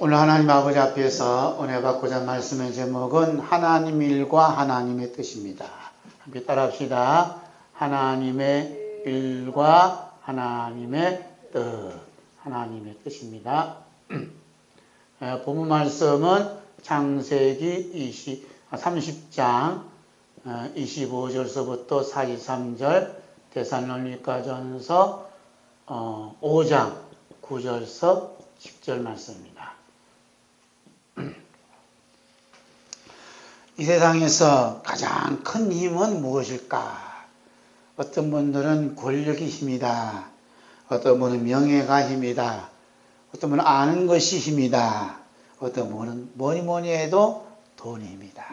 오늘 하나님 아버지 앞에서 은혜 받고자 말씀의 제목은 하나님 일과 하나님의 뜻입니다. 함께 따라합시다. 하나님의 일과 하나님의 뜻. 하나님의 뜻입니다. 본문 말씀은 창세기 30장 25절서부터 43절, 데살로니가전서 5장 9절서 10절 말씀입니다. 이 세상에서 가장 큰 힘은 무엇일까? 어떤 분들은 권력이 힘이다. 어떤 분은 명예가 힘이다. 어떤 분은 아는 것이 힘이다. 어떤 분은 뭐니 해도 돈이 힘이다.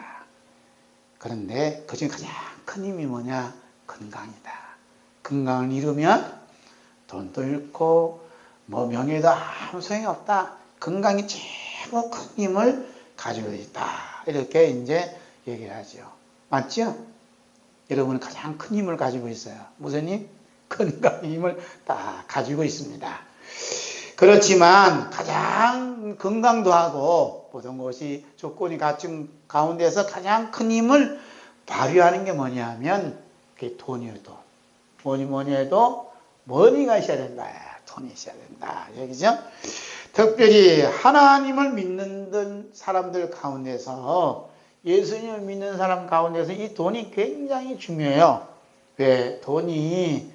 그런데 그중에 가장 큰 힘이 뭐냐? 건강이다. 건강을 잃으면 돈도 잃고 명예도 아무 소용이 없다. 건강이 최고 큰 힘을 가지고 있다. 이렇게 이제 얘기를 하죠. 맞죠? 여러분은 가장 큰 힘을 가지고 있어요. 무슨 힘? 건강의 힘을 다 가지고 있습니다. 그렇지만 가장 건강도 하고 모든 것이 조건이 갖춘 가운데서 가장 큰 힘을 발휘하는 게 뭐냐면 그게 돈이에요. 돈. 뭐니 해도 머니가 있어야 된다. 돈이 있어야 된다. 얘기죠? 특별히 하나님을 믿는 사람들 가운데서, 예수님을 믿는 사람 가운데서 이 돈이 굉장히 중요해요. 왜? 돈이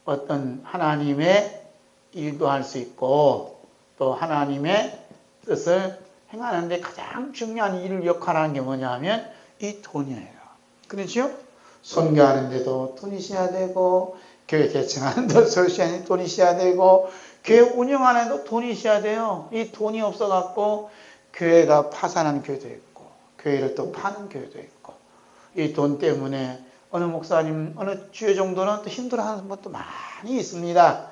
어떤 하나님의 일도 할 수 있고 또 하나님의 뜻을 행하는데 가장 중요한 일을 역할하는 게 뭐냐면 이 돈이에요. 그렇죠? 선교하는데도 돈이 있어야 되고, 교회 개척하는데도 돈이 있어야 되고, 교회 운영하는데도 돈이 있어야 돼요. 이 돈이 없어갖고 교회가 파산하는 교회도 있고, 교회를 또 파는 교회도 있고, 이 돈 때문에 어느 목사님, 어느 주여 정도는 또 힘들어하는 분도 많이 있습니다.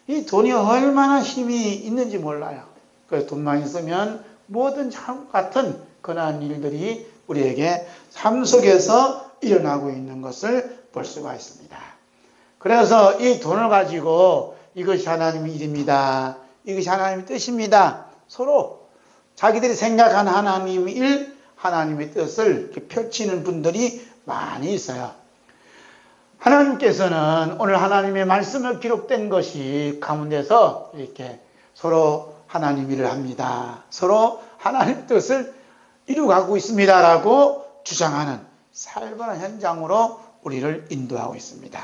이 돈이 얼마나 힘이 있는지 몰라요. 그래서 돈만 있으면 모든 참 같은 그러한 일들이 우리에게 삶 속에서 일어나고 있는 것을 볼 수가 있습니다. 그래서 이 돈을 가지고 이것이 하나님의 일입니다. 이것이 하나님의 뜻입니다. 서로 자기들이 생각하는 하나님의 일, 하나님의 뜻을 이렇게 펼치는 분들이 많이 있어요. 하나님께서는 오늘 하나님의 말씀을 기록된 것이 가운데서 이렇게 서로 하나님 일을 합니다. 서로 하나님의 뜻을 이루어가고 있습니다라고 주장하는 살벌한 현장으로 우리를 인도하고 있습니다.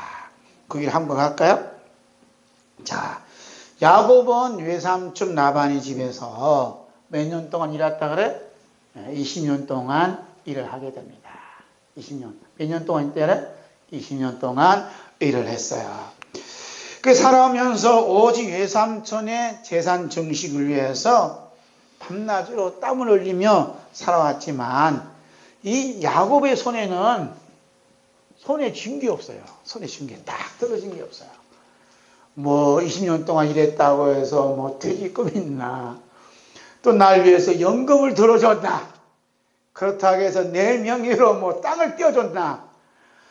그 길 한번 갈까요? 자, 야곱은 외삼촌 라반의 집에서 몇 년 동안 일했다 그래? 20년 동안 일을 하게 됩니다. 20년. 몇 년 동안 일했대? 20년 동안 일을 했어요. 그 살아오면서 오직 외삼촌의 재산 증식을 위해서 밤낮으로 땀을 흘리며 살아왔지만 이 야곱의 손에 쥔 게 없어요. 손에 쥔 게 딱 떨어진 게 없어요. 20년 동안 일했다고 해서 퇴직금 있나, 또 날 위해서 연금을 들어줬나, 그렇다고 해서 내 명의로 땅을 떼어줬나,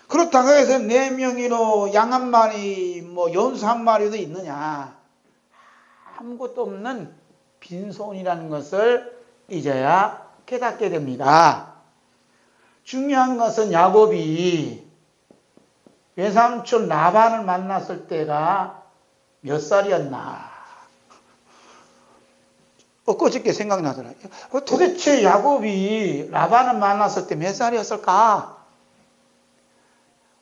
그렇다고 해서 내 명의로 양 한 마리, 연수 한 마리도 있느냐. 아무것도 없는 빈손이라는 것을 이제야 깨닫게 됩니다. 중요한 것은 야곱이 외삼촌 라반을 만났을 때가 몇 살이었나. 엊그저께 생각나더라고요. 도대체 야곱이 라반을 만났을 때 몇 살이었을까?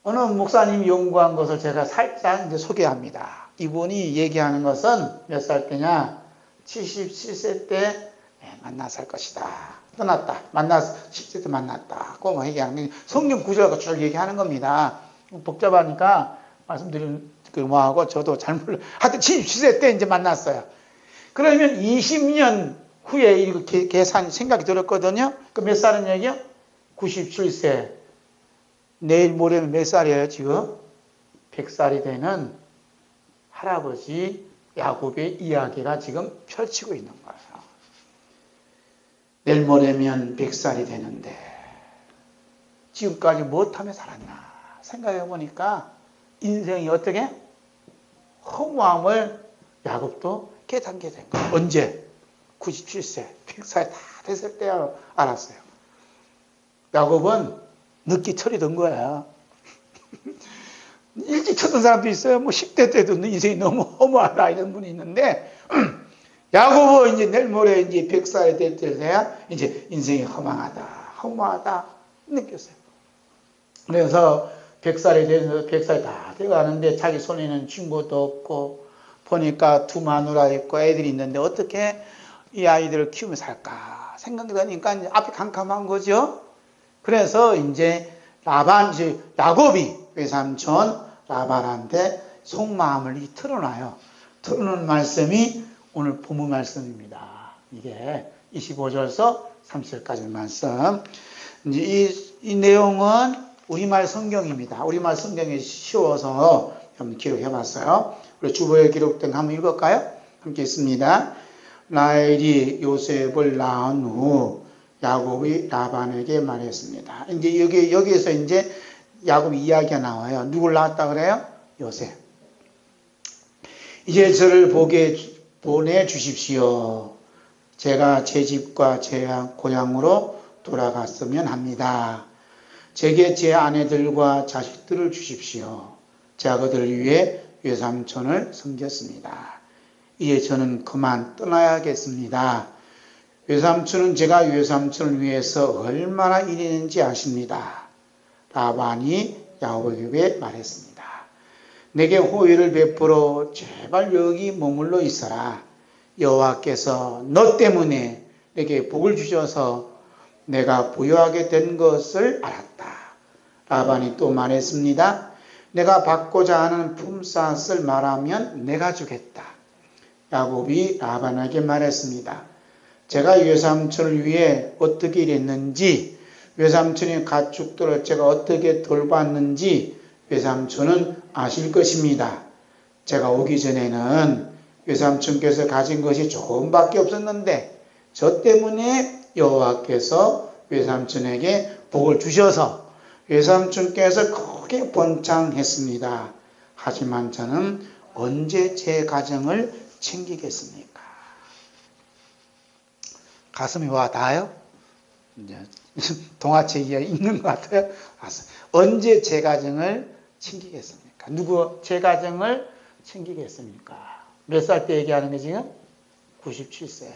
어느 목사님이 연구한 것을 제가 살짝 이제 소개합니다. 이분이 얘기하는 것은 몇 살 때냐? 77세 때 만났을 것이다. 떠났다. 10세 때 만났다. 얘기하는 게 성경 구절과 쭉 얘기하는 겁니다. 복잡하니까 말씀드리는 뭐하고 저도 잘 몰라요. 하여튼 77세 때 이제 만났어요. 그러면 20년 후에 이렇게 생각이 들었거든요. 그 몇 살은 얘기요? 97세. 내일 모레면 몇 살이에요, 지금? 100살이 되는 할아버지 야곱의 이야기가 지금 펼치고 있는 거예요. 내일 모레면 100살이 되는데 지금까지 무엇하며 살았나 생각해 보니까 인생이 어떻게? 허무함을 야곱도 깨닫게 된 거예요. 언제? 97세, 100살 다 됐을 때 알았어요. 야곱은 늦게 철이 든 거야. 일찍 쳤던 사람도 있어요. 뭐 10대 때도 인생이 너무 허무하다 이런 분이 있는데, 야곱은 이제 내일 모레 이제 100살이 될 때 돼야 이제 인생이 허무하다 느꼈어요. 그래서 100살이 돼서 100살 다 돼가는데 자기 손에는 친구도 없고, 보니까 두 마누라 있고 애들이 있는데 어떻게 이 아이들을 키우며 살까 생각이 드니까 이제 앞이 캄캄한 거죠. 그래서 이제 야곱이 외삼촌 라반한테 속마음을 털어놔요. 털어놓은 말씀이 오늘 본문 말씀입니다. 이게 25절서 30절까지 말씀. 이제 이 내용은 우리말 성경입니다. 우리말 성경이 쉬워서 한번 기록해 봤어요. 우리 주보에 기록된 거 한번 읽을까요? 함께 있습니다. 라헬이 요셉을 낳은 후 야곱이 라반에게 말했습니다. 이제 여기에서 이제 야곱 이야기가 나와요. 누굴 낳았다 그래요? 요셉. 이제 저를 보내주십시오. 제가 제 집과 제 고향으로 돌아갔으면 합니다. 제게 제 아내들과 자식들을 주십시오. 제가 그들을 위해 외삼촌을 섬겼습니다. 이제 저는 그만 떠나야겠습니다. 외삼촌은 제가 외삼촌을 위해서 얼마나 일했는지 아십니다. 라반이 야곱에게 말했습니다. 내게 호의를 베풀어 제발 여기 머물러 있어라. 여호와께서 너 때문에 내게 복을 주셔서 내가 부유하게 된 것을 알았다. 라반이 또 말했습니다. 내가 받고자 하는 품삯을 말하면 내가 주겠다. 야곱이 라반에게 말했습니다. 제가 외삼촌을 위해 어떻게 일했는지, 외삼촌의 가축들을 제가 어떻게 돌봤는지 외삼촌은 아실 것입니다. 제가 오기 전에는 외삼촌께서 가진 것이 조금밖에 없었는데 저 때문에 여호와께서 외삼촌에게 복을 주셔서 외삼촌께서 크게 번창했습니다. 하지만 저는 언제 제 가정을 챙기겠습니까? 가슴이 와 닿아요? 이제 동화책 이야기 읽는 것 같아요. 언제 제 가정을 챙기겠습니까? 누구 제 가정을 챙기겠습니까? 몇 살 때 얘기하는 게 지금? 97세.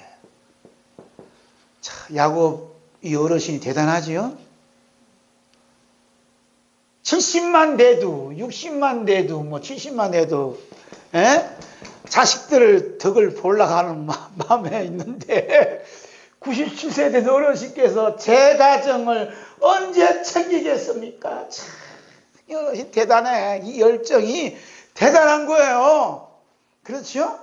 자, 야곱 이 어르신이 대단하지요? 70만 돼도 60만 돼도 뭐 70만 돼도 자식들을 덕을 보려고 하는 마음에 있는데 97세 된 어르신께서 제 가정을 언제 챙기겠습니까? 참, 이 어르신 대단해. 이 열정이 대단한 거예요. 그렇죠?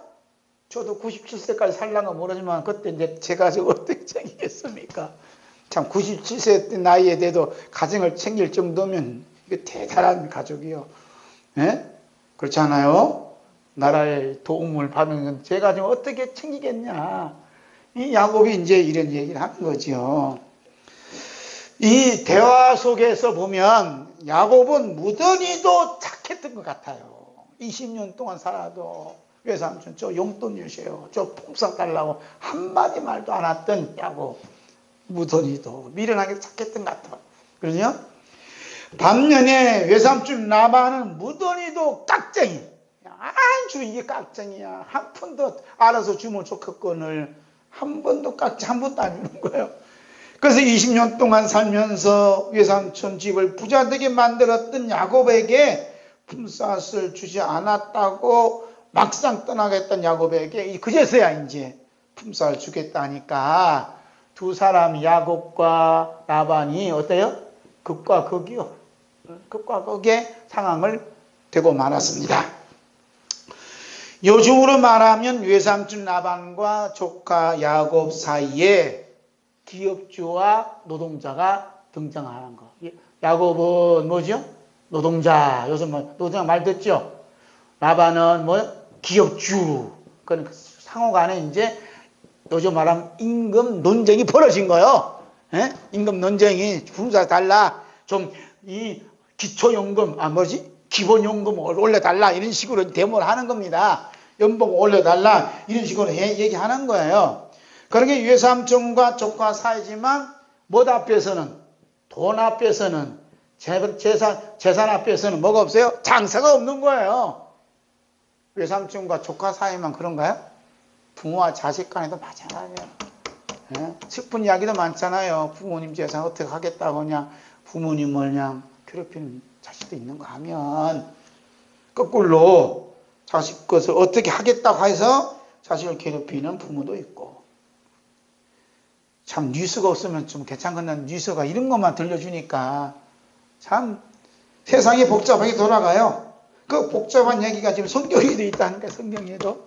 저도 97세까지 살랑가 모르지만 그때 이제 제 가정을 어떻게 챙기겠습니까? 참 97세 나이에 돼도 가정을 챙길 정도면 이게 대단한 가족이요. 그렇지 않아요? 나라의 도움을 받는 제 가정을 어떻게 챙기겠냐? 이 야곱이 이제 이런 얘기를 하는 거죠. 이 대화 속에서 보면 야곱은 무던히도 착했던 것 같아요. 20년 동안 살아도 외삼촌 저 용돈 주세요. 저 품삯 달라고 한마디 말도 안 했던 야곱. 무던히도 미련하게 착했던 것 같아요. 그러죠? 반면에 외삼촌 라반은 무던히도 깍쟁이. 아주 이게 깍쟁이야. 한 푼도 알아서 주면 좋겠거늘 한 번도 깍지 한 번도 안 주는 거예요. 그래서 20년 동안 살면서 외삼촌 집을 부자되게 만들었던 야곱에게 품삯을 주지 않았다고 막상 떠나겠던 야곱에게 그제서야 이제 품삯을 주겠다니까 두 사람 야곱과 라반이 어때요? 극과 극이요. 극과 극의 상황을 되고 말았습니다. 요즘으로 말하면 외삼촌 라반과 조카 야곱 사이에 기업주와 노동자가 등장하는 거. 야곱은 뭐죠? 노동자. 요즘 뭐 노동자 말 듣죠? 라반은 뭐 기업주. 그러니까 상호 간에 이제 요즘 말하면 임금 논쟁이 벌어진 거예요. 임금 논쟁이 품삯 달라. 좀 이 기초연금, 기본연금 올려달라. 이런 식으로 데모를 하는 겁니다. 연봉 올려달라. 이런 식으로 얘기하는 거예요. 그러니까 외삼촌과 조카 사이지만 뭐 앞에서는, 돈 앞에서는, 재산 앞에서는 뭐가 없어요? 장사가 없는 거예요. 외삼촌과 조카 사이만 그런가요? 부모와 자식 간에도 마찬가지예요. 예? 슬픈 이야기도 많잖아요. 부모님 재산 어떻게 하겠다고 그냥 부모님을 그냥 괴롭히는 자식도 있는 거 하면, 거꾸로 자식 것을 어떻게 하겠다고 해서 자식을 괴롭히는 부모도 있고. 참 뉴스가 없으면 좀 괜찮겠는데 뉴스가 이런 것만 들려주니까 참 세상이 복잡하게 돌아가요. 그 복잡한 얘기가 지금 성경에도 있다니까, 성경에도.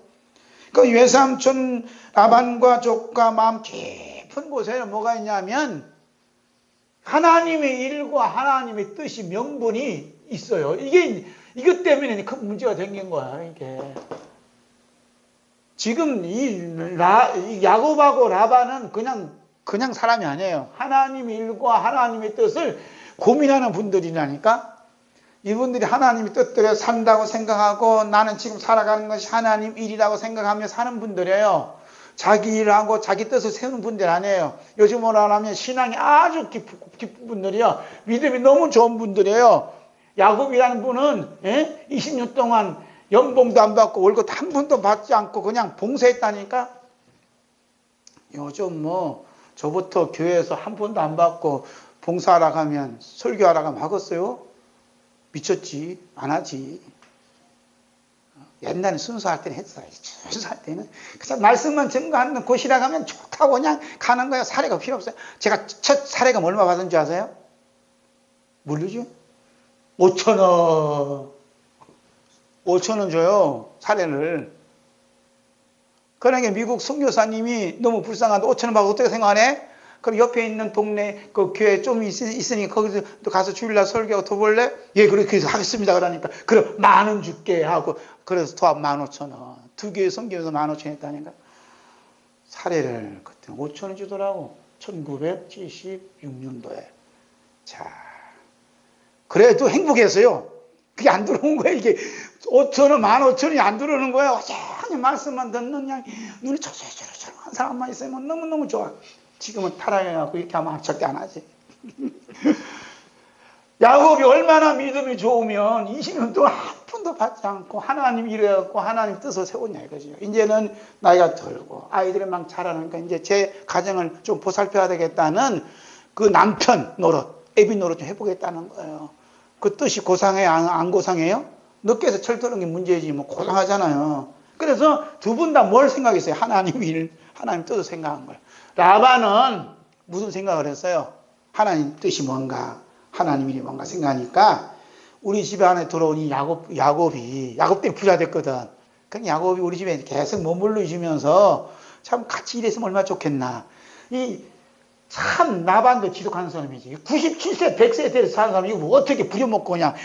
그 외삼촌 라반과 조카 마음 깊은 곳에는 뭐가 있냐면 하나님의 일과 하나님의 뜻이 명분이 있어요. 이것 때문에 큰 문제가 생긴 거야, 이게. 지금 이 야곱하고 라반은 그냥 사람이 아니에요. 하나님의 일과 하나님의 뜻을 고민하는 분들이라니까. 이분들이 하나님의 뜻대로 산다고 생각하고 나는 지금 살아가는 것이 하나님 일이라고 생각하며 사는 분들이에요. 자기 일하고 자기 뜻을 세우는 분들 아니에요. 요즘으로 하면 신앙이 아주 깊은 분들이요. 믿음이 너무 좋은 분들이에요. 야곱이라는 분은 20년 동안 연봉도 안 받고 월급 한 푼도 받지 않고 그냥 봉사했다니까. 요즘 저부터 교회에서 한 푼도 안 받고 봉사하러 가면, 설교하러 가면 하겠어요? 미쳤지. 안 하지. 옛날에 순수할 때는 했어요. 순수할 때는 그냥 말씀만 증거하는 곳이라 가면 좋다고 그냥 가는 거예요. 사례가 필요 없어요. 제가 첫 사례가 얼마 받은 줄 아세요? 모르죠? 5,000원. 5,000원 줘요, 사례를. 그러니까 미국 선교사님이 너무 불쌍한데 5,000원 받고 어떻게 생각하네? 그럼 옆에 있는 동네 그 교회 좀 있으니 거기서 또 가서 주일날 설교하고 더 볼래? 예, 그렇게 해서 하겠습니다. 그러니까 그럼 10,000원 줄게 하고, 그래서 도합 15,000원. 두 교회 선교에서 15,000원 했다니까. 사례를 그때 5,000원 주더라고. 1976년도에. 자, 그래도 행복했어요. 그게 안 들어온 거야. 이게 5,000원, 15,000원이 안 들어오는 거야. 어쩌니 말씀만 듣는 그냥 눈이 초롱초롱한 사람만 있으면 너무너무 좋아. 지금은 타락해갖고 이렇게 하면 절대 안 하지. 야곱이 얼마나 믿음이 좋으면 20년 동안 한 푼도 받지 않고 하나님 일해갖고 하나님 뜻을 세웠냐 이거죠. 이제는 나이가 들고 아이들이 막 자라니까 이제 제 가정을 좀 보살펴야 되겠다는 그 남편 노릇, 애비 노릇 좀 해보겠다는 거예요. 그 뜻이 고상해요? 안 고상해요? 늦게 해서 철드는 게 문제지 뭐 고상하잖아요. 그래서 두 분 다 뭘 생각했어요? 하나님 일, 하나님 뜻을 생각한 거예요. 라반은 무슨 생각을 했어요? 하나님 뜻이 뭔가, 하나님 일이 뭔가 생각하니까 우리 집에 안에 들어온 이 야곱이 야곱 때문에 부자 됐거든. 그럼 야곱이 우리 집에 계속 머물러 있으면서 참 같이 일했으면 얼마나 좋겠나. 참 라반도 지독한 사람이지. 97세, 100세 돼서 사는 사람이 이거 뭐 어떻게 부려먹고 그냥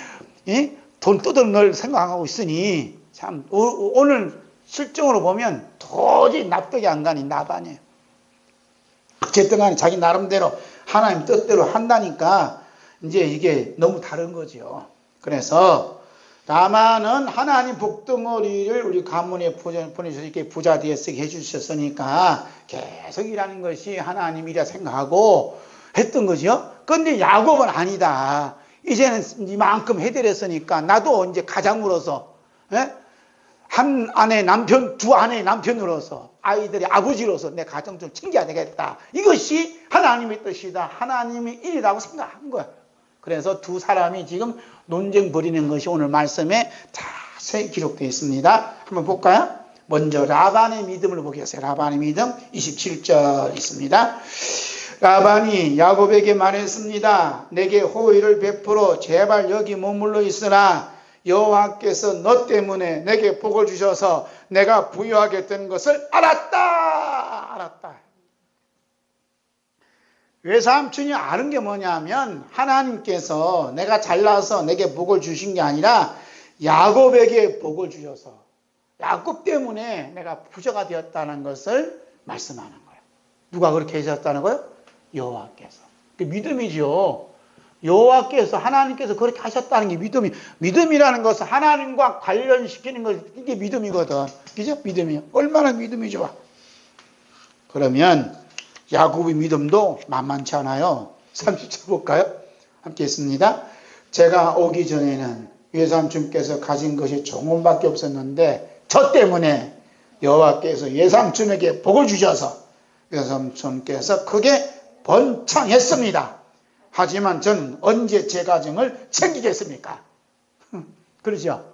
돈 뜯어낼 생각하고 있으니 참 오늘 실정으로 보면 도저히 납득이 안 가니 라반이에요. 어쨌든 간에 자기 나름대로 하나님 뜻대로 한다니까 이제 이게 너무 다른 거죠. 그래서 라반은 하나님 복덩어리를 우리 가문에 보내주셔서 이렇게 부자 되게 쓰게 해주셨으니까 계속 일하는 것이 하나님 일이라 생각하고 했던 거죠. 그런데 야곱은 아니다. 이제는 이만큼 해드렸으니까 나도 이제 가장으로서 한 아내 남편, 두 아내의 남편으로서 아이들의 아버지로서 내 가정 좀 챙겨야 되겠다. 이것이 하나님의 뜻이다. 하나님의 일이라고 생각한 거야. 그래서 두 사람이 지금 논쟁 벌이는 것이 오늘 말씀에 자세히 기록되어 있습니다. 한번 볼까요? 먼저 라반의 믿음을 보겠어요. 라반의 믿음 27절 있습니다. 라반이 야곱에게 말했습니다. 내게 호의를 베풀어 제발 여기 머물러 있으라. 여호와께서 너 때문에 내게 복을 주셔서 내가 부유하게 된 것을 알았다. 외삼촌이 아는 게 뭐냐면 하나님께서 내가 잘나서 내게 복을 주신 게 아니라 야곱에게 복을 주셔서 야곱 때문에 내가 부자가 되었다는 것을 말씀하는 거예요. 누가 그렇게 해주셨다는 거예요? 여호와께서. 믿음이죠. 여호와께서 하나님께서 그렇게 하셨다는 게 믿음이라는 것은 하나님과 관련시키는 것, 이게 믿음이거든. 그죠? 믿음이요. 얼마나 믿음이 좋아. 그러면 야곱의 믿음도 만만치 않아요. 30절 볼까요? 함께 있습니다. 제가 오기 전에는 외삼촌께서 가진 것이 조금밖에 없었는데 저 때문에 여호와께서 외삼촌에게 복을 주셔서 외삼촌께서 크게 번창했습니다. 하지만 저는 언제 제 가정을 챙기겠습니까? 그러죠.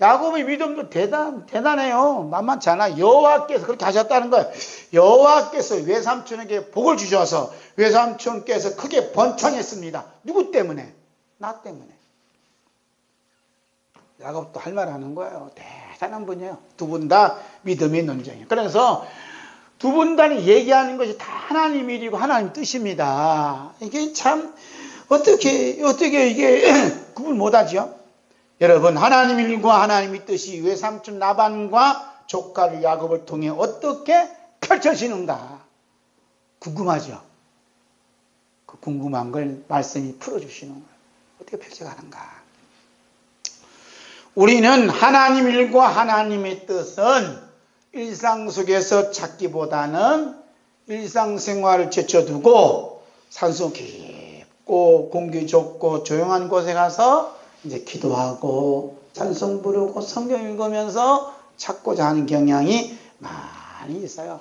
야곱의 믿음도 대단해요. 만만치 않아. 여호와께서 그렇게 하셨다는 거예요. 여호와께서 외삼촌에게 복을 주셔서 외삼촌께서 크게 번창했습니다. 누구 때문에? 나 때문에. 야곱도 할 말 하는 거예요. 대단한 분이에요. 두 분 다 믿음의 논쟁이에요. 그래서 두 분 다 얘기하는 것이 다 하나님 일이고 하나님 뜻입니다. 이게 참 어떻게 이게 구분 못하죠? 여러분, 하나님 일과 하나님의 뜻이 외삼촌 라반과 조카를 야곱을 통해 어떻게 펼쳐지는가 궁금하죠? 그 궁금한 걸 말씀이 풀어주시는 거예요. 어떻게 펼쳐가는가. 우리는 하나님 일과 하나님의 뜻은 일상 속에서 찾기보다는 일상생활을 제쳐두고 산속 깊고 공기 좋고 조용한 곳에 가서 이제 기도하고 찬송 부르고 성경 읽으면서 찾고자 하는 경향이 많이 있어요.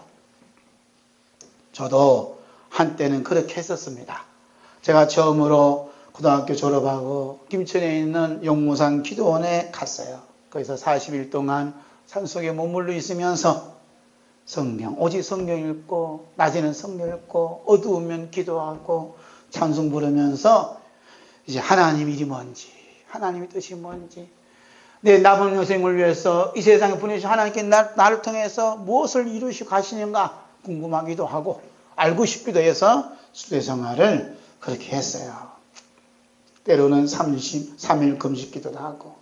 저도 한때는 그렇게 했었습니다. 제가 처음으로 고등학교 졸업하고 김천에 있는 용무산 기도원에 갔어요. 거기서 40일 동안 산속에 머물러 있으면서 성경, 오직 성경 읽고 낮에는 성경 읽고 어두우면 기도하고 찬송 부르면서 이제 하나님 일이 뭔지 하나님의 뜻이 뭔지 내 남은 여생을 위해서 이 세상에 보내주신 하나님께 나를 통해서 무엇을 이루시고 가시는가 궁금하기도 하고 알고 싶기도 해서 수도생활을 그렇게 했어요. 때로는 3일 금식기도도 하고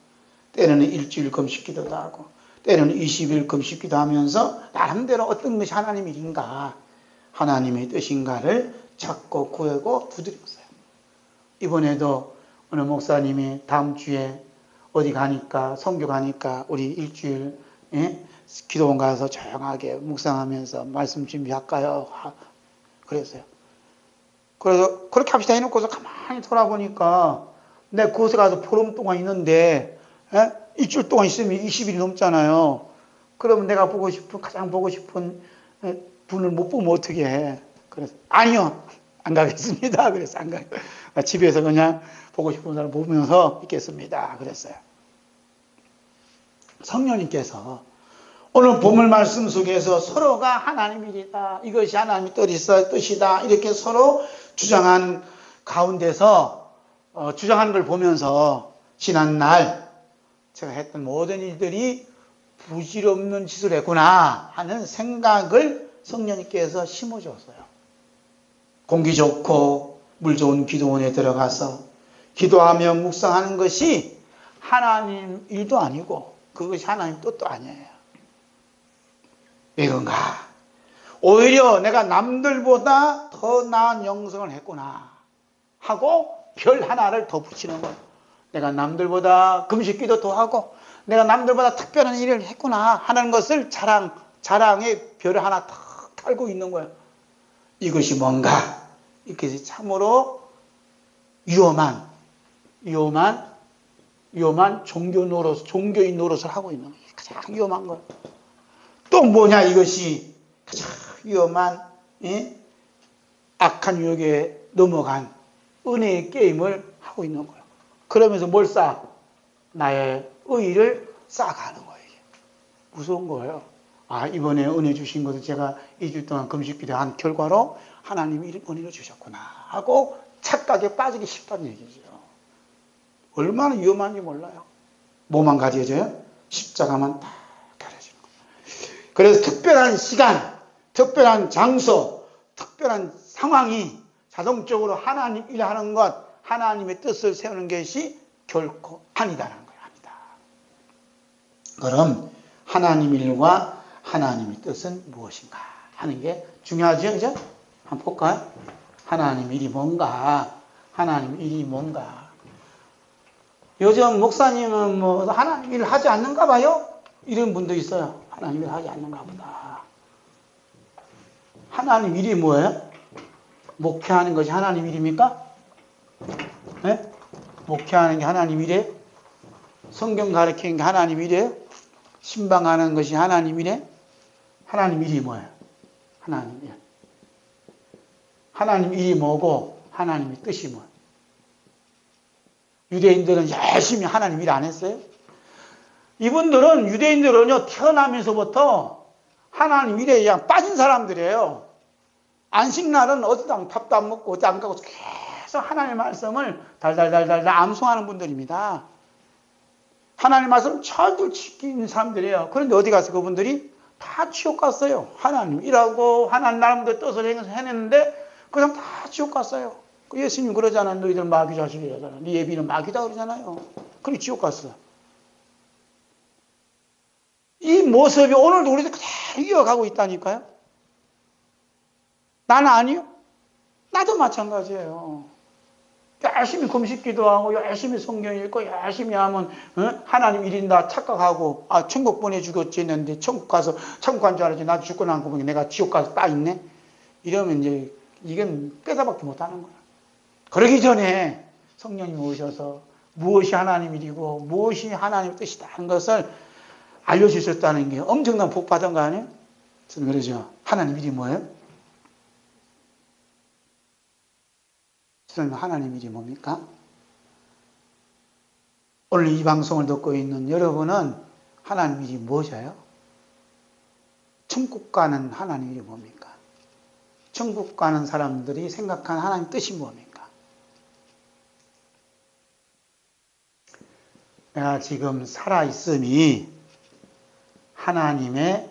때로는 일주일 금식기도도 하고 때로는 20일 금식기도 하면서 나름대로 어떤 것이 하나님의 일인가 하나님의 뜻인가를 찾고 구하고 두드렸어요. 이번에도 어느 목사님이 다음 주에 어디 가니까 선교 가니까 우리 일주일 기도원 가서 조용하게 묵상하면서 말씀 준비할까요? 그랬어요. 그래서 그렇게 합시다 해놓고서 가만히 돌아보니까 내 그곳에 가서 보름 동안 있는데 일주일 동안 있으면 20일이 넘잖아요. 그러면 내가 가장 보고 싶은 분을 못 보면 어떻게 해? 그래서 아니요 안 가겠습니다. 그래서 안 가요. 집에서 그냥 보고 싶은 사람 보면서 있겠습니다. 그랬어요. 성령님께서 오늘 본문 말씀 속에서 서로가 하나님 일이다. 이것이 하나님의 뜻이다. 이렇게 서로 주장한 가운데서 주장하는 걸 보면서 지난날 제가 했던 모든 일들이 부질없는 짓을 했구나 하는 생각을 성령님께서 심어줬어요. 공기 좋고 물 좋은 기도원에 들어가서 기도하며 묵상하는 것이 하나님 일도 아니고 그것이 하나님 뜻도 아니에요. 왜 그런가? 오히려 내가 남들보다 더 나은 영성을 했구나 하고 별 하나를 더 붙이는 거예요. 내가 남들보다 금식기도 더 하고 내가 남들보다 특별한 일을 했구나 하는 것을 자랑의 별을 하나 탁 달고 있는 거예요. 이것이 뭔가? 이것이 참으로 위험한 종교인 노릇을 하고 있는 거예요. 가장 위험한 거예요. 또 뭐냐 이것이 가장 위험한 악한 유혹에 넘어간 은혜의 게임을 하고 있는 거예요. 그러면서 뭘 쌓아? 나의 의의를 쌓아가는 거예요. 무서운 거예요. 아, 이번에 은혜 주신 것을 제가 2주 동안 금식기도 한 결과로 하나님이 은혜를 주셨구나 하고 착각에 빠지기 쉽다는 얘기죠. 얼마나 위험한지 몰라요. 뭐만 가려져요? 십자가만 딱 가려지는 거예요. 그래서 특별한 시간, 특별한 장소, 특별한 상황이 자동적으로 하나님 일하는 것, 하나님의 뜻을 세우는 것이 결코 아니다라는 거예요. 아니다. 그럼 하나님 일과 하나님의 뜻은 무엇인가 하는 게 중요하죠. 그죠? 한번 볼까요? 하나님 일이 뭔가? 하나님 일이 뭔가? 요즘 목사님은 뭐 하나님 일을 하지 않는가 봐요? 이런 분도 있어요. 하나님 일을 하지 않는가 보다. 하나님 일이 뭐예요? 목회하는 것이 하나님 일입니까? 네? 목회하는 게 하나님 일이에요? 성경 가르치는 게 하나님 일이에요? 신방하는 것이 하나님 일이에요? 하나님 일이 뭐예요? 하나님 일. 하나님 일이 뭐고 하나님의 뜻이 뭐예요? 유대인들은 열심히 하나님 일 안 했어요? 이분들은 유대인들은요 태어나면서부터 하나님 일에 그냥 빠진 사람들이에요. 안식날은 어디다 밥도 안 먹고 어디 안 가고 계속 하나님의 말씀을 달달달달 암송하는 분들입니다. 하나님의 말씀을 철들 지키는 사람들이에요. 그런데 어디 가서 그분들이 다 지옥 갔어요. 하나님 일하고 하나님 나름대로 뜻을 해냈는데 그냥 다 지옥 갔어요. 예수님 그러잖아요. 너희들 마귀 자식이라잖아요. 네 예비는 마귀다 그러잖아요. 그래 지옥 갔어. 이 모습이 오늘도 우리도 그대로 이어가고 있다니까요. 나는 아니요. 나도 마찬가지예요. 열심히 금식 기도하고 열심히 성경 읽고 열심히 하면 하나님 일인다 착각하고 천국 보내주겠지 했는데 천국 가서 천국 간 줄 알았지. 나도 죽고 난 거 보니 내가 지옥 가서 딱 있네. 이러면 이제 이건 빼다밖에 못하는 거야. 그러기 전에 성령님이 오셔서 무엇이 하나님 일이고 무엇이 하나님의 뜻이다 하는 것을 알려주셨다는 게 엄청난 복 받은 거 아니에요? 저는 그러죠. 하나님 일이 뭐예요? 저는 하나님 일이 뭡니까? 오늘 이 방송을 듣고 있는 여러분은 하나님 일이 무엇이에요? 천국 가는 하나님 일이 뭡니까? 천국 가는 사람들이 생각하는 하나님 뜻이 뭡니까? 내가 지금 살아있음이 하나님의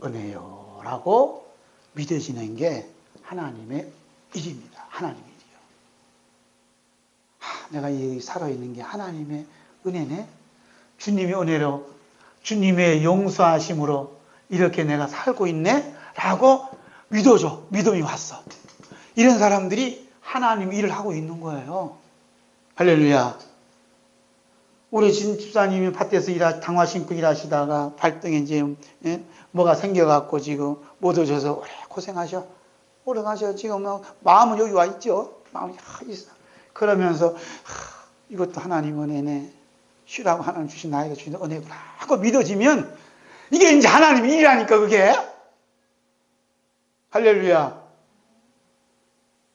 은혜요 라고 믿어지는 게 하나님의 일입니다. 하나님의 일이요. 내가 여기 살아있는 게 하나님의 은혜네. 주님의 은혜로 주님의 용서하심으로 이렇게 내가 살고 있네 라고 믿어줘. 믿음이 왔어. 이런 사람들이 하나님 일을 하고 있는 거예요. 할렐루야. 우리 집사님이 밭에서 당화 심고 일하시다가 발등에 지금 뭐가 생겨갖고 지금 못 오셔서 오래 고생하셔. 오래 가셔. 지금 마음은 여기 와 있죠. 마음이 있어. 그러면서 이것도 하나님 은혜네. 쉬라고 하나님 주신 나에게 주신 은혜구나 하고 믿어지면 이게 이제 하나님 일이라니까 그게. 할렐루야.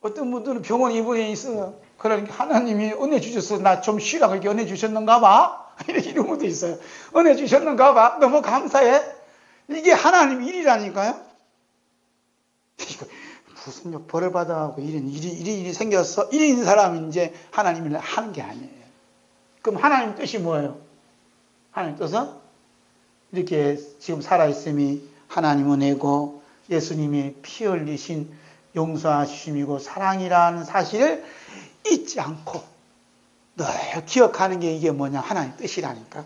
어떤 분들은 병원 입원해 있어요. 그러니까 하나님이 은혜 주셔서 나 좀 쉬라고 이렇게 은혜 주셨는가 봐. 이런 분도 있어요. 은혜 주셨는가 봐. 너무 감사해. 이게 하나님 일이라니까요. 이거 무슨 벌을 받아가고 일이 생겼어. 일이 있는 사람이 이제 하나님 일을 하는 게 아니에요. 그럼 하나님 뜻이 뭐예요? 하나님 뜻은 이렇게 지금 살아있음이 하나님 은혜고 예수님이 피 흘리신 용서하심이고 사랑이라는 사실을 잊지 않고 늘 기억하는 게 이게 뭐냐? 하나님 뜻이라니까.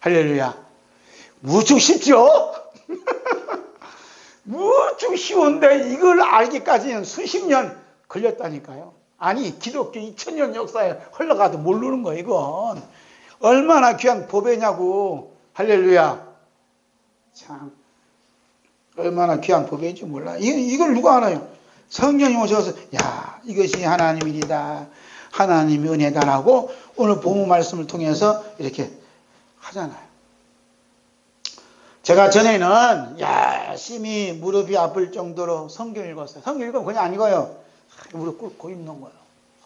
할렐루야. 무척 쉽죠? 무척 쉬운데 이걸 알기까지는 수십 년 걸렸다니까요. 아니 기독교 2000년 역사에 흘러가도 모르는 거 이건. 얼마나 귀한 법이냐고. 할렐루야. 참 얼마나 귀한 법인지 몰라. 이걸 누가 알아요? 성령이 오셔서 야 이것이 하나님 일이다. 하나님의 은혜다라고 오늘 본문 말씀을 통해서 이렇게 하잖아요. 제가 전에는 열심히 무릎이 아플 정도로 성경 읽었어요. 성경 읽으면 그냥 안 읽어요. 무릎 꿇고 읽는 거예요.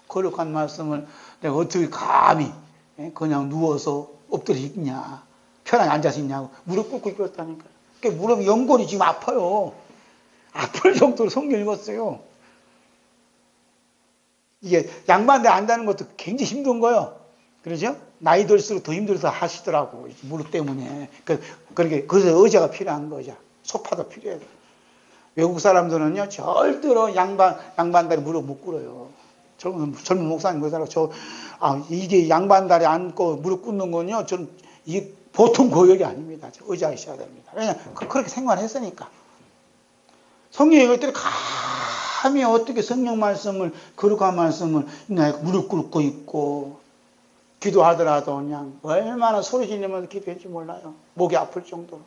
거룩한 말씀을 내가 어떻게 감히 그냥 누워서 엎드려 읽냐. 편하게 앉아서 읽냐고. 무릎 꿇고 읽었다니까요. 무릎 연골이 지금 아파요. 아플 정도로 성경 읽었어요. 이게 양반대 안다는 것도 굉장히 힘든 거예요. 그러죠? 나이 들수록 더 힘들어서 하시더라고. 무릎 때문에. 그래서 의자가 필요한 거죠. 소파도 필요해요. 외국 사람들은요, 절대로 양반다리 무릎 못 꿇어요. 젊은 목사님 그러더라고. 이게 양반다리 앉고 무릎 꿇는 건요, 이게 보통 고역이 아닙니다. 의자에 있어야 됩니다. 왜냐면 그렇게 생활했으니까. 성령이 그럴 때 감히 어떻게 성령 말씀을, 거룩한 말씀을 무릎 꿇고 있고, 기도하더라도 그냥 얼마나 소리 지르면서 기도했는지 몰라요. 목이 아플 정도로.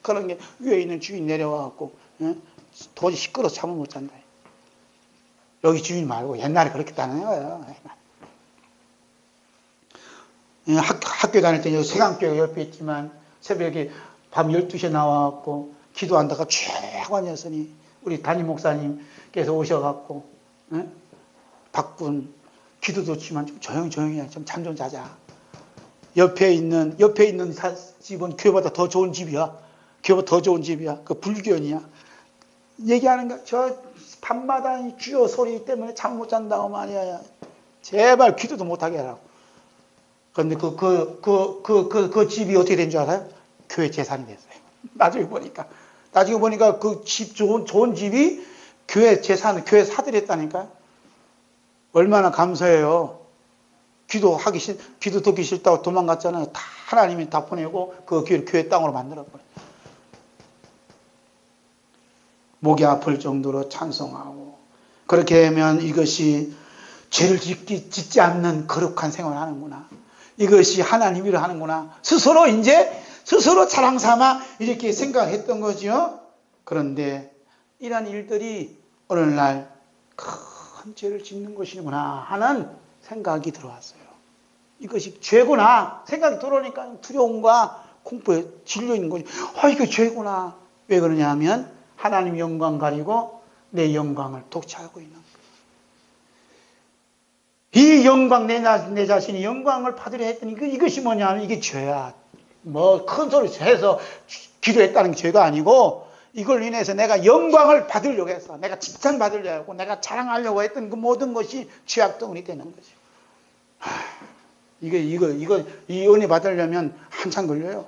그런 게 위에 있는 주인 내려와갖고 도저히 시끄러워서 잠을 못 잔다. 여기 주인 말고 옛날에 그렇게 다는 거예요. 학교 다닐 때 여기 세강교회가 옆에 있지만 새벽에 밤 12시에 나와갖고 기도한다가 최관이었으니 우리 담임 목사님께서 오셔갖고 박군 기도도 좋지만 좀 조용히 좀 잠 좀 자자. 옆에 있는 집은 교회보다 더 좋은 집이야. 교회보다 더 좋은 집이야. 그 불교원이야. 얘기하는 거 저 밤마다 이 주여 소리 때문에 잠 못 잔다고 말이야. 제발 기도도 못하게 하라고. 그런데 그 집이 어떻게 된 줄 알아요? 교회 재산이 됐어요. 나중에 보니까 그 집 좋은 집이 교회 재산, 교회 사들였다니까. 얼마나 감사해요. 기도 듣기 싫다고 도망갔잖아요. 다 하나님이 다 보내고 그 교회 땅으로 만들어버려요. 목이 아플 정도로 찬송하고. 그렇게 하면 이것이 죄를 짓지 않는 거룩한 생활을 하는구나. 이것이 하나님 일을 하는구나. 스스로 자랑 삼아 이렇게 생각했던 거죠. 그런데 이런 일들이 어느 날 큰 죄를 짓는 것이구나 하는 생각이 들어왔어요. 이것이 죄구나 생각이 들어오니까 두려움과 공포에 질려 있는 거죠. 이거 죄구나. 왜 그러냐 하면 하나님 영광 가리고 내 영광을 독차지하고 있는 거예요. 이 영광, 내 자신이 영광을 받으려 했더니 이것이 뭐냐 하면 이게 죄야. 뭐 큰 소리 해서 기도했다는 게 죄가 아니고 이걸 인해서 내가 영광을 받으려고 해서 내가 칭찬받으려고 하고 내가 자랑하려고 했던 그 모든 것이 죄악덩어리 되는 거죠. 이 은혜 받으려면 한참 걸려요.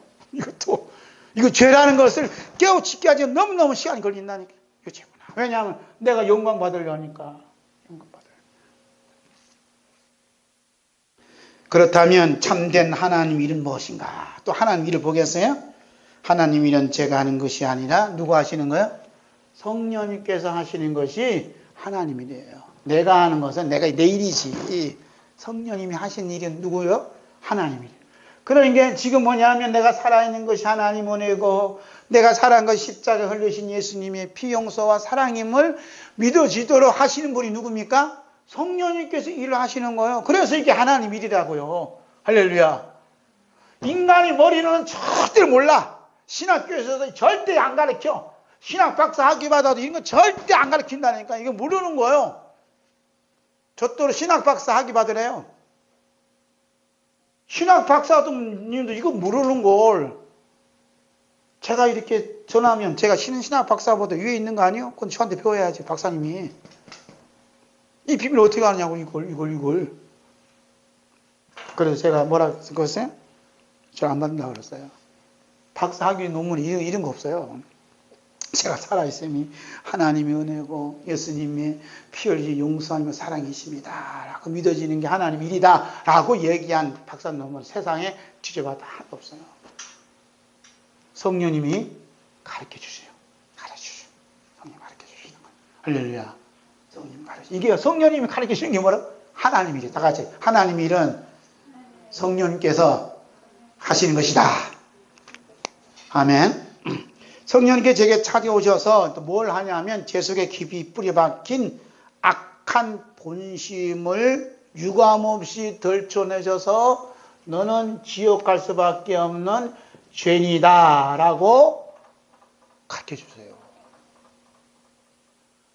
이거 죄라는 것을 깨우치기까지 너무너무 시간이 걸린다니까. 이거 죄구나. 왜냐하면 내가 영광 받으려니까. 그렇다면 참된 하나님 일은 무엇인가? 또 하나님 일을 보겠어요? 하나님 일은 제가 하는 것이 아니라 누가 하시는 거예요? 성령님께서 하시는 것이 하나님 일이에요. 내가 하는 것은 내 일이지. 성령님이 하신 일은 누구요? 하나님 일. 그러니까 지금 뭐냐면 내가 살아있는 것이 하나님 은혜고 내가 살아간 것이 십자가 흘리신 예수님의 피 용서와 사랑임을 믿어지도록 하시는 분이 누굽니까? 성령님께서 일을 하시는 거예요. 그래서 이게 하나님 일이라고요. 할렐루야. 인간이 머리는 절대 몰라. 신학교에서도 절대 안 가르쳐. 신학 박사 학위 받아도 이런 거 절대 안 가르친다니까. 이거 모르는 거예요. 저도 신학 박사 학위 받으래요. 신학 박사님도 이거 모르는 걸. 제가 이렇게 전하면 제가 신학 박사보다 위에 있는 거 아니에요? 그건 저한테 배워야지, 박사님이. 이 비밀을 어떻게 아느냐고, 이걸. 그래서 제가 뭐라 그랬어요? 저 안 받는다고 그랬어요. 박사 학위 논문이 이런 거 없어요. 제가 살아있음이 하나님의 은혜고 예수님의 피 흘리신 용서하는 사랑이십니다 라고 믿어지는 게 하나님 일이다 라고 얘기한 박사 논문 세상에 뒤져봐도 하나도 없어요. 성령님이 가르쳐주세요. 성령님 가르쳐주시는 거예요. 할렐루야. 성령님 가르쳐. 이게 성령님이 가르쳐주시는 게 뭐라? 하나님 일이에요. 다 같이. 하나님 일은 성령님께서 하시는 것이다. 아멘. 성령님께 제게 찾아오셔서 뭘 하냐면 제 속에 깊이 뿌려박힌 악한 본심을 유감없이 덜쳐내셔서 너는 지옥 갈 수밖에 없는 죄인이다 라고 가르쳐주세요.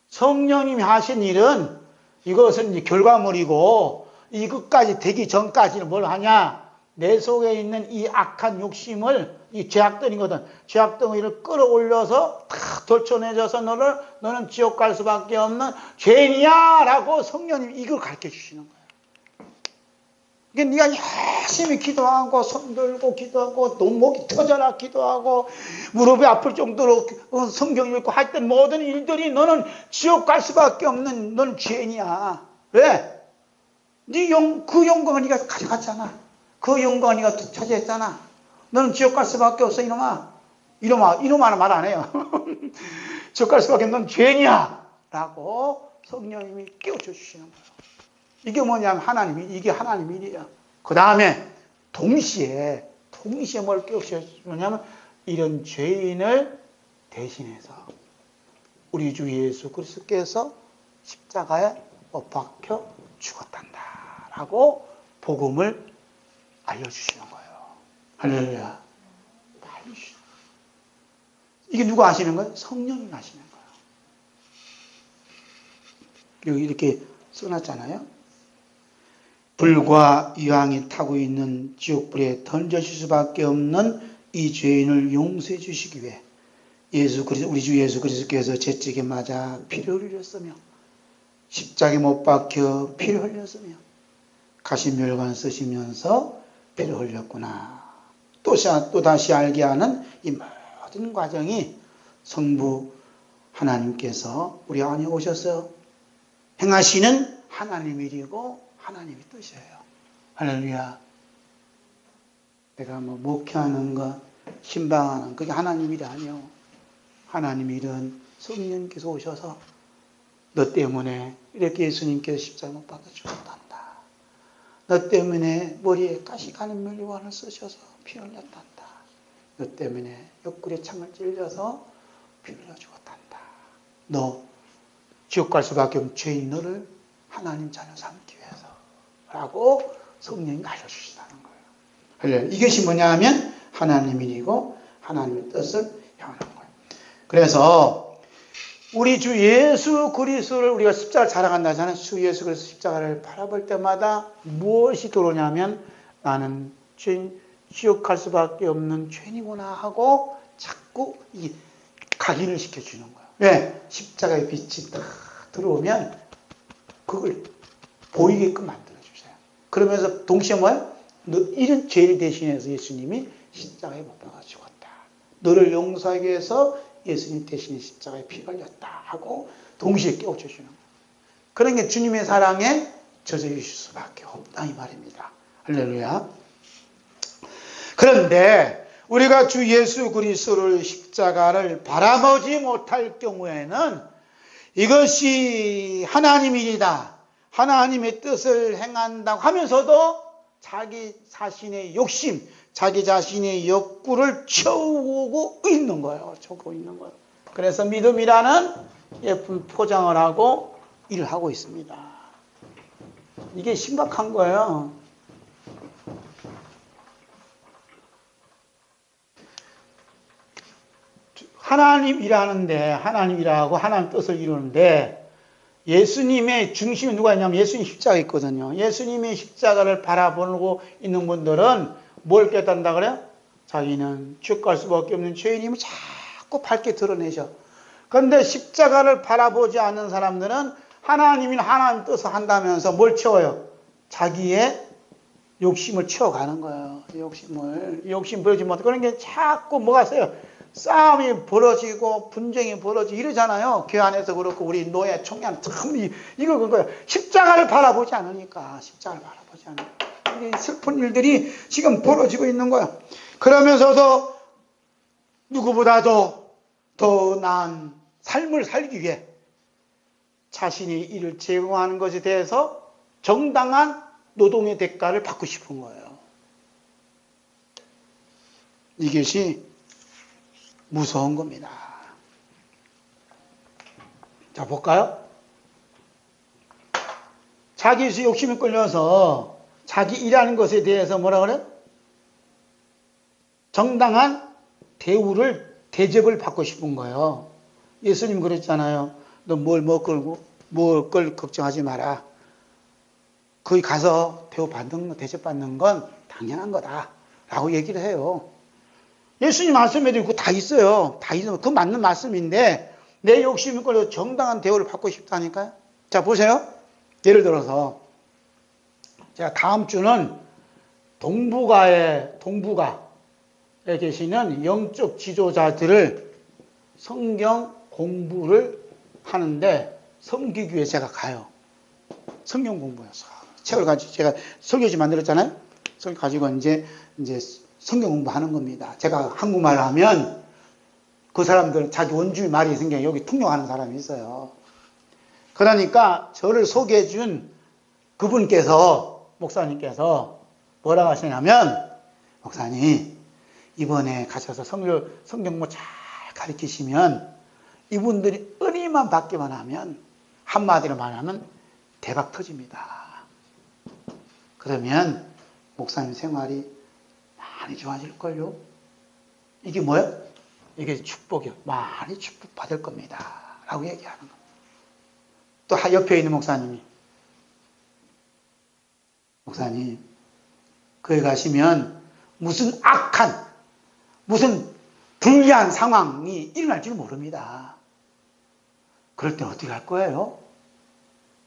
성령님이 하신 일은 이것은 이제 결과물이고 이것까지 되기 전까지는 뭘 하냐? 내 속에 있는 이 악한 욕심을 이 죄악덩이거든. 죄악덩이를 끌어올려서 탁 덜쳐내줘서 너는 지옥 갈 수밖에 없는 죄인이야 라고 성령님이 이걸 가르쳐 주시는 거예요. 그러니까 네가 열심히 기도하고 손 들고 기도하고 목이 터져라 기도하고 무릎이 아플 정도로 성경 읽고 할 때 모든 일들이 너는 지옥 갈 수밖에 없는 너는 죄인이야. 왜? 그 영광을 네가 가져갔잖아. 그 영광을 네가 차지했잖아. 너는 지옥 갈 수밖에 없어 이놈아. 이놈아는 말 안 해요. 지옥 갈 수밖에 없는 넌 죄인이야 라고 성령님이 깨우쳐 주시는 거예요. 이게 뭐냐면 이게 하나님 일이야. 그 다음에 동시에 뭘 깨우쳐 주냐면 이런 죄인을 대신해서 우리 주 예수 그리스도께서 십자가에 못 박혀 죽었단다 라고 복음을 알려주시는 거예요. 할렐루야. 이게 누가 아시는 거예요? 성령이 아시는 거예요. 여기 이렇게 써놨잖아요. 불과 유황이 타고 있는 지옥불에 던져질 수밖에 없는 이 죄인을 용서해 주시기 위해 우리 주 예수 그리스도께서 채찍에 맞아 피를 흘렸으며 십자가에 못 박혀 피를 흘렸으며 가시멸관 쓰시면서 피를 흘렸구나. 또 다시 알게 하는 이 모든 과정이 성부 하나님께서 우리 안에 오셔서 행하시는 하나님의 일이고 하나님의 뜻이에요. 할렐루야. 내가 뭐 목회하는 것, 신방하는 그게 하나님 일이 아니에요. 하나님 일은 성령님께서 오셔서 너 때문에 이렇게 예수님께서 십자가 못 박아 죽었단다. 너 때문에 머리에 가시 가는 멸류관을 쓰셔서 피 흘렸단다. 너 때문에 옆구리에 창을 찔려서 피 흘려 죽었단다. 너 지옥 갈 수밖에 없는 죄인 너를 하나님 자녀 삼기 위해서 라고 성령이 알려주신다는 거예요. 이것이 뭐냐 하면 하나님의 일이고 하나님의 뜻을 향하는 거예요. 그래서 우리 주 예수 그리스도를 우리가 십자가를 자랑한다 하잖아요. 주 예수 그리스도 십자가를 바라볼 때마다 무엇이 들어오냐면 나는 지옥 갈 수밖에 없는 죄인이구나 하고 자꾸 각인을 시켜주는 거예요. 왜? 십자가의 빛이 딱 들어오면 그걸 보이게끔 만들어주세요. 그러면서 동시에 뭐예요? 너 이런 죄를 대신해서 예수님이 십자가에 못 박아 죽었다. 너를 용서하기 위해서 예수님 대신에 십자가에 피 흘렸다 하고 동시에 깨우쳐주는 거예요. 그런 게 주님의 사랑에 젖어 있을 수밖에 없다 이 말입니다. 할렐루야. 그런데 우리가 주 예수 그리스도를 십자가를 바라보지 못할 경우에는 이것이 하나님 일이다. 하나님의 뜻을 행한다고 하면서도 자기 자신의 욕심, 자기 자신의 욕구를 채우고 있는 거예요. 채우고 있는 거예요. 그래서 믿음이라는 예쁜 포장을 하고 일을 하고 있습니다. 이게 심각한 거예요. 하나님 일하는데, 하나님 일하고 하나님 뜻을 이루는데, 예수님의 중심이 누가 있냐면 예수님 십자가 있거든요. 예수님의 십자가를 바라보고 있는 분들은 뭘 깨닫는다 그래요? 자기는 지옥 갈 수밖에 없는 죄인임을 자꾸 밝게 드러내죠. 그런데 십자가를 바라보지 않는 사람들은 하나님이 하나님 뜻을 한다면서 뭘 채워요? 자기의 욕심을 채워가는 거예요. 욕심 벌어지지 못해. 그런 게 자꾸 뭐가 있어요? 싸움이 벌어지고 분쟁이 벌어지고 이러잖아요. 교회 안에서 그렇고 우리 노예 총회는 참 이거 그거예요. 십자가를 바라보지 않으니까. 십자가를 바라보지 않으니까. 이게 슬픈 일들이 지금 벌어지고 있는 거예요. 그러면서도 누구보다도 더 나은 삶을 살기 위해 자신이 이를 제공하는 것에 대해서 정당한 노동의 대가를 받고 싶은 거예요. 이것이 무서운 겁니다. 자, 볼까요? 자기 욕심에 끌려서 자기 일하는 것에 대해서 뭐라 그래? 정당한 대접을 받고 싶은 거예요. 예수님 그랬잖아요. 너 뭘 걱정하지 마라. 거기 가서 대접받는 건 당연한 거다. 라고 얘기를 해요. 예수님 말씀에도 그거 다 있어요. 다 있어요. 그 맞는 말씀인데 내 욕심이 끌려 정당한 대우를 받고 싶다니까요. 자, 보세요. 예를 들어서 제가 다음 주는 동북아에 계시는 영적 지도자들을 성경 공부를 하는데 섬기기 위해 제가 가요. 성경 공부해서 책을 가지고 제가 설교지 만들었잖아요. 설교 가지고 이제 성경 공부하는 겁니다. 제가 한국말을 하면 그 사람들은 자기 원주민 말이 생겨요. 여기 통역하는 사람이 있어요. 그러니까 저를 소개해 준 그분께서 목사님께서 뭐라고 하시냐면 목사님 이번에 가셔서 성경뭐 잘 가르치시면 이분들이 은혜만 받기만 하면 한마디로 말하면 대박 터집니다. 그러면 목사님 생활이 많이 좋아질걸요. 이게 뭐야? 이게 축복이요. 많이 축복받을 겁니다. 라고 얘기하는 겁니다. 또 옆에 있는 목사님, 거기 가시면 무슨 악한, 무슨 불리한 상황이 일어날 줄 모릅니다. 그럴 때 어떻게 할 거예요?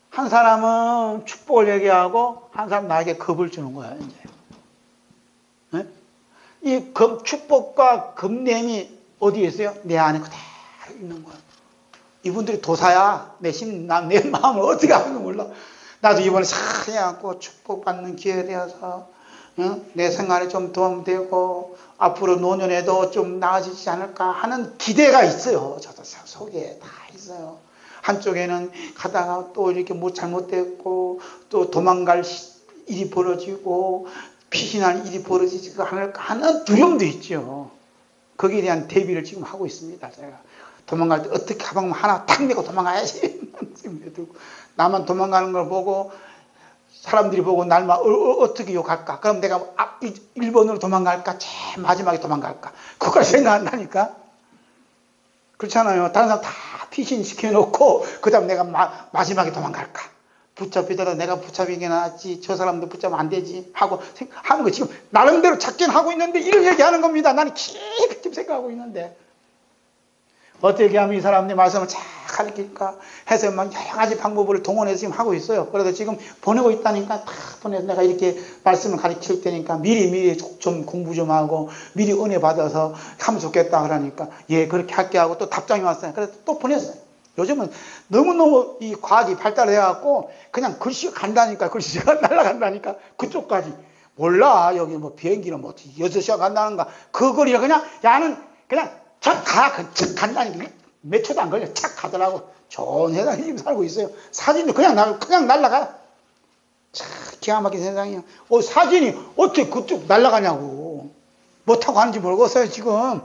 한 사람은 축복을 얘기하고 한 사람 나에게 겁을 주는 거야, 이제. 네? 이 축복과 겁냄이 어디에 있어요? 내 안에 그대로 있는 거야. 이분들이 도사야. 내 마음을 어떻게 하는지 몰라. 나도 이번에 싹 해갖고 축복받는 기회에 대해서 내 생활에 좀 도움되고 앞으로 노년에도 좀 나아지지 않을까 하는 기대가 있어요. 저도 속에 다 있어요. 한쪽에는 가다가 또 이렇게 뭐 잘못됐고 또 도망갈 일이 벌어지고 피신할 일이 벌어지지 않을까 하는 두려움도 있죠. 거기에 대한 대비를 지금 하고 있습니다. 제가 도망갈 때 어떻게 가방 하나 탁 메고 도망가야지. 나만 도망가는 걸 보고 사람들이 보고 날만 어떻게 욕할까? 그럼 내가 1번으로 도망갈까? 제일 마지막에 도망갈까? 그것까지 생각 안 나니까. 그렇잖아요. 다른 사람 다 피신 시켜놓고 그 다음 내가 마지막에 도망갈까? 붙잡히더라도 내가 붙잡히는 게 낫지. 저 사람도 붙잡으면 안 되지. 하고 하는 거 지금 나름대로 작전하고 있는데 이런 얘기하는 겁니다. 나는 깊이 생각하고 있는데. 어떻게 하면 이 사람들 말씀을 잘 가르칠까 해서 막 여러 가지 방법을 동원해서 지금 하고 있어요. 그래서 지금 보내고 있다니까 다 보내서 내가 이렇게 말씀을 가르칠 테니까 미리 좀 공부 좀 하고 미리 은혜 받아서 하면 좋겠다 그러니까 예 그렇게 할게 하고 또 답장이 왔어요. 그래서 또 보냈어요. 요즘은 너무너무 이 과학이 발달해갖고 그냥 글씨가 간다니까 글씨가 날아간다니까 그쪽까지 몰라. 여기 뭐 비행기는 뭐 6시간 간다는가 그 거리를 그냥 야는 그냥 착 간다니까 몇 초도 안 걸려. 착 가더라고. 좋은 세상에 지금 살고 있어요. 사진도 그냥 날아가. 참 기가 막힌 세상이야. 사진이 어떻게 그쪽 날아가냐고. 뭐 타고 가는지 모르겠어요 지금.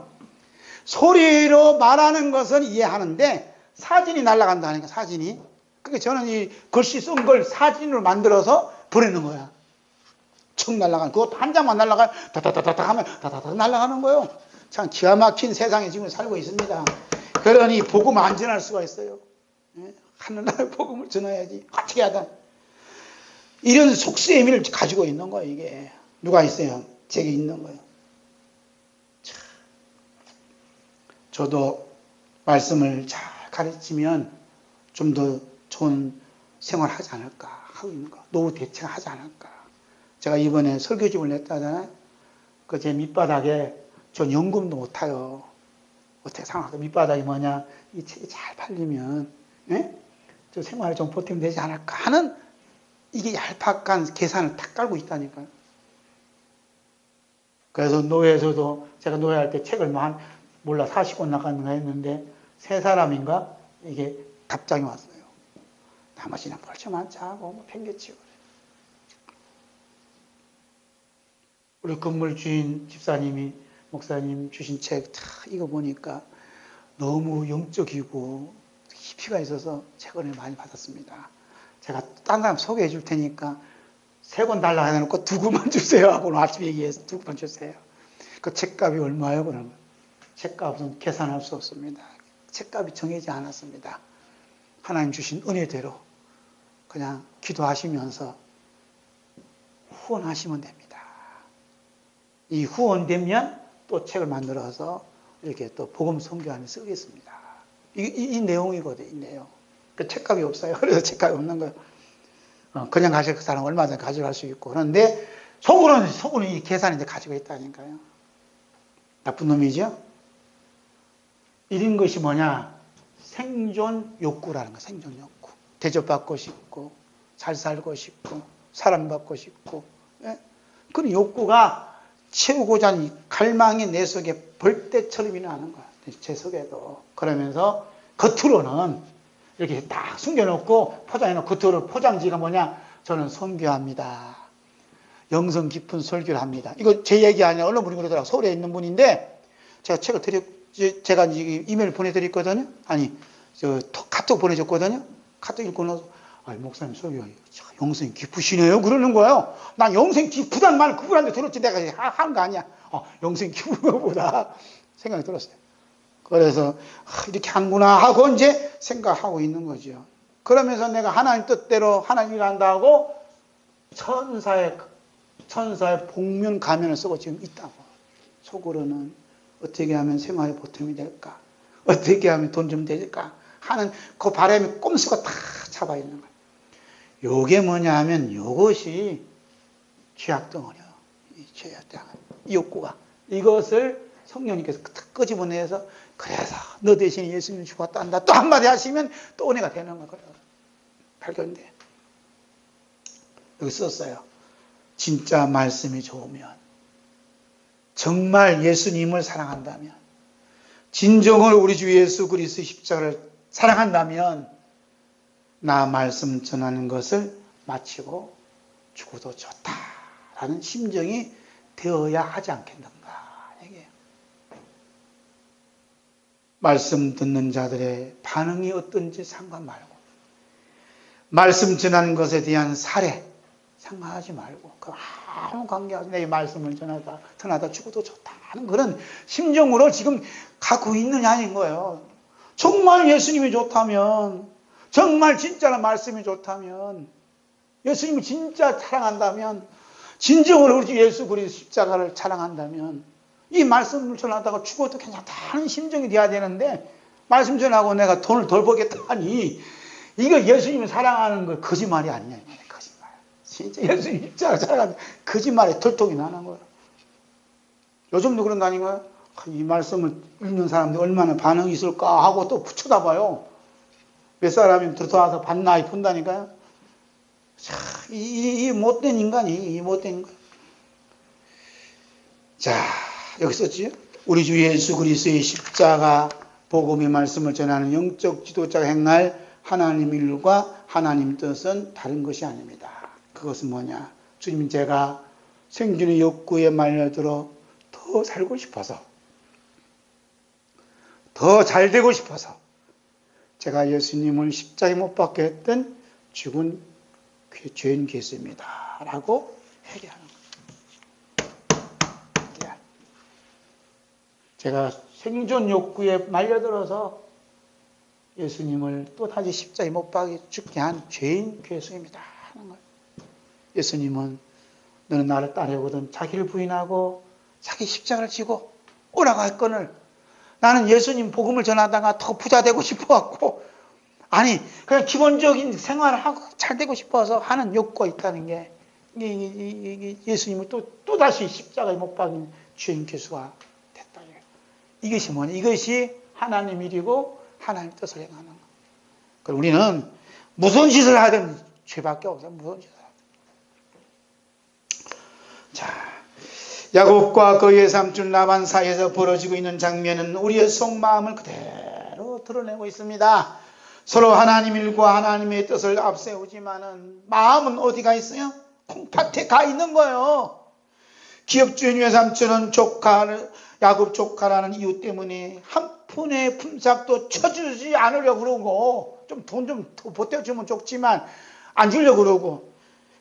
소리로 말하는 것은 이해하는데 사진이 날아간다니까 사진이. 그러니까 저는 이 글씨 쓴 걸 사진으로 만들어서 보내는 거야. 척 날아가는. 그것도 한 장만 날아가요. 다다다다다 하면 다다다 날아가는 거예요. 참 기가 막힌 세상에 지금 살고 있습니다. 그러니 복음 안 전할 수가 있어요. 하늘나라의 복음을 전해야지. 어떻게 하다. 이런 속수의 의미를 가지고 있는 거예요. 이게 누가 있어요? 제게 있는 거예요. 참. 저도 말씀을 잘 가르치면 좀 더 좋은 생활하지 않을까 하고 있는 거. 노후 대책하지 않을까. 제가 이번에 설교집을 냈다잖아요. 그 제 밑바닥에 전 연금도 못 타요. 어떻게 생각하세요? 밑바닥이 뭐냐? 이 책이 잘 팔리면, 저 생활에 좀 보탬 되지 않을까 하는 이게 얄팍한 계산을 탁 깔고 있다니까요. 그래서 노예에서도 제가 노예할 때 책을 몰라 40권 나갔는가 했는데 세 사람인가 이게 답장이 왔어요. 나머지는 벌초만 짜고 뭐 팽개치고. 우리 건물 주인 집사님이 목사님 주신 책 이거 보니까 너무 영적이고 깊이가 있어서 책 은혜 많이 받았습니다. 제가 딴 사람 소개해 줄 테니까 3권 달라 해놓고 2권만 주세요 하고 오늘 아침에 얘기해서 2권 주세요. 그 책값이 얼마예요? 그러면 책값은 계산할 수 없습니다. 책값이 정해지지 않았습니다. 하나님 주신 은혜대로 그냥 기도하시면서 후원하시면 됩니다. 이 후원되면 또 책을 만들어서 이렇게 또 복음 선교 안에 쓰겠습니다. 이 내용이거든요. 이 내용. 그 책값이 없어요. 그래서 책값이 없는 거예요. 그냥 가질 그 사람 얼마든지 가져갈 수 있고. 그런데 속으로는 이 계산을 이제 가지고 있다니까요. 나쁜 놈이죠? 이런 것이 뭐냐? 생존 욕구라는 거. 생존 욕구. 대접받고 싶고, 잘 살고 싶고, 사랑받고 싶고. 예? 그런 욕구가 채우고자 하는 갈망이 내 속에 벌떼처럼 일어나는 거야. 제 속에도. 그러면서 겉으로는 이렇게 딱 숨겨놓고 포장해놓고 겉으로 포장지가 뭐냐? 저는 선교합니다. 영성 깊은 설교를 합니다. 이거 제 얘기 아니라 어느 분이 그러더라고요. 서울에 있는 분인데 제가 제가 이메일 보내드렸거든요. 아니, 카톡 보내줬거든요. 카톡 읽고 나서, 목사님 설교, 영성이 깊으시네요. 그러는 거예요. 난 영성이 깊다는 말을 그분한테 들었지. 내가 하는 거 아니야. 영성이 깊은 것보다 생각이 들었어요. 그래서, 이렇게 하는구나 하고 이제 생각하고 있는 거죠. 그러면서 내가 하나님 뜻대로 하나님 일한다고 천사의 복면 가면을 쓰고 지금 있다고. 속으로는 어떻게 하면 생활에 보탬이 될까? 어떻게 하면 돈 좀 될까? 하는 그 바람이 꼼수가 다 잡아 있는 거예요. 요게 뭐냐 하면 요것이 죄악 덩어리야. 죄악 덩어리. 욕구가. 이것을 성령님께서 끄집어내서 그래서 너 대신에 예수님이 죽었다 한다. 또 한마디 하시면 또 은혜가 되는 거예요. 발견돼. 여기 썼어요. 진짜 말씀이 좋으면, 정말 예수님을 사랑한다면, 진정으로 우리 주 예수 그리스도 십자가를 사랑한다면 나 말씀 전하는 것을 마치고 죽어도 좋다라는 심정이 되어야 하지 않겠는가 얘기해요. 말씀 듣는 자들의 반응이 어떤지 상관 말고, 말씀 전하는 것에 대한 사례 상관하지 말고, 아무 관계없이 내 말씀을 전하다 죽어도 좋다는 그런 심정으로 지금 갖고 있느냐 아닌 거예요. 정말 예수님이 좋다면, 정말 진짜로 말씀이 좋다면, 예수님이 진짜 사랑한다면, 진정으로 우리 예수 그리스도 십자가를 사랑한다면 이 말씀을 전하다가 죽어도 괜찮다는 심정이 돼야 되는데, 말씀 전하고 내가 돈을 덜 벌겠다니 이거 예수님을 사랑하는 거 거짓말이 아니냐. 거짓말. 진짜 예수님 십자가 사랑하는 거짓말에 털통이 나는 거예요. 요즘도 그런 거 아닌가요? 이 말씀을 읽는 사람들이 얼마나 반응이 있을까 하고 또 쳐다봐요. 몇 사람이 들어와서 봤나 본다니까요. 이 못된 인간이, 이 못된 인간. 자, 여기 썼지? 우리 주 예수 그리스도의 십자가 복음의 말씀을 전하는 영적 지도자가 행할 하나님 일과 하나님 뜻은 다른 것이 아닙니다. 그것은 뭐냐? 주님, 제가 생존의 욕구에 말려들어 더 살고 싶어서, 더 잘 되고 싶어서 제가 예수님을 십자가에 못 박게 했던 죽은 죄인 괴수입니다 라고 회개하는 거예요. 제가 생존 욕구에 말려들어서 예수님을 또 다시 십자가에 못 박게 죽게 한 죄인 괴수입니다 하는 거예요. 예수님은 너는 나를 따르거든 자기를 부인하고 자기 십자가를 지고 오라갈 건을, 나는 예수님 복음을 전하다가 더 부자 되고 싶어갖고, 아니 그냥 기본적인 생활을 하고 잘 되고 싶어서 하는 욕구가 있다는 게 예수님을 또 다시 십자가에 못 박인 죄인 괴수가 됐다. 이것이 뭐냐? 이것이 하나님 일이고 하나님 뜻을 행하는 거. 그럼 우리는 무슨 짓을 하든 죄밖에 없어요. 무슨 짓을 하든. 자, 야곱과 그의 삼촌 라반 사이에서 벌어지고 있는 장면은 우리의 속마음을 그대로 드러내고 있습니다. 서로 하나님 일과 하나님의 뜻을 앞세우지만은 마음은 어디가 있어요? 콩팥에 가 있는 거예요. 기업주인 외삼촌은 야곱 조카라는 이유 때문에 한 푼의 품삯도 쳐주지 않으려고 그러고, 좀 돈 좀 더 보태주면 좋지만 안 주려고 그러고,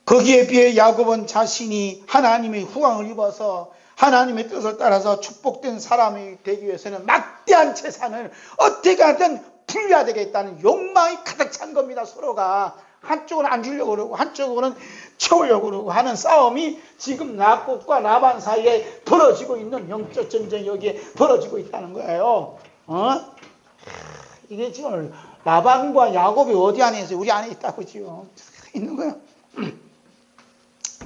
거기에 비해 야곱은 자신이 하나님의 후광을 입어서 하나님의 뜻을 따라서 축복된 사람이 되기 위해서는 막대한 재산을 어떻게 하든 풀려야 되겠다는 욕망이 가득 찬 겁니다. 서로가 한쪽은 안 주려고 그러고 한쪽은 채우려고 그러고 하는 싸움이 지금 야곱과 라반 사이에 벌어지고 있는 영적 전쟁이 여기에 벌어지고 있다는 거예요. 이게 지금 라반과 야곱이 어디 안에 있어요? 우리 안에 있다고 지금 있는 거예요.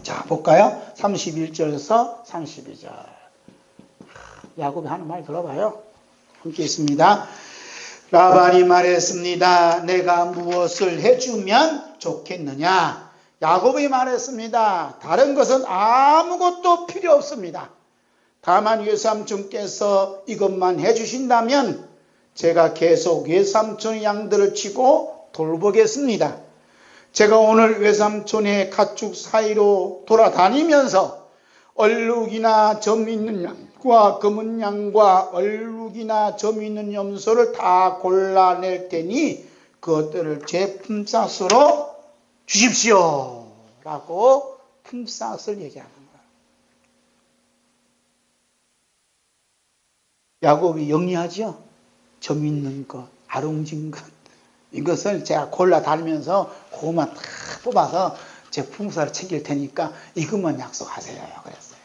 자, 볼까요? 31절에서 32절. 야곱이 하는 말 들어봐요. 함께 있습니다. 라반이 말했습니다. 내가 무엇을 해주면 좋겠느냐? 야곱이 말했습니다. 다른 것은 아무것도 필요 없습니다. 다만 외삼촌께서 이것만 해주신다면 제가 계속 외삼촌의 양들을 치고 돌보겠습니다. 제가 오늘 외삼촌의 가축 사이로 돌아다니면서 얼룩이나 점 있는 양과 검은 양과 얼룩이나 점 있는 염소를 다 골라낼 테니 그것들을 제 품삯으로 주십시오 라고 품삯을 얘기하는 거예요. 야곱이 영리하죠? 점 있는 것, 아롱진 것, 이것을 제가 골라다니면서 그것만 다 뽑아서 제 품삯을 챙길 테니까 이것만 약속하세요 그랬어요.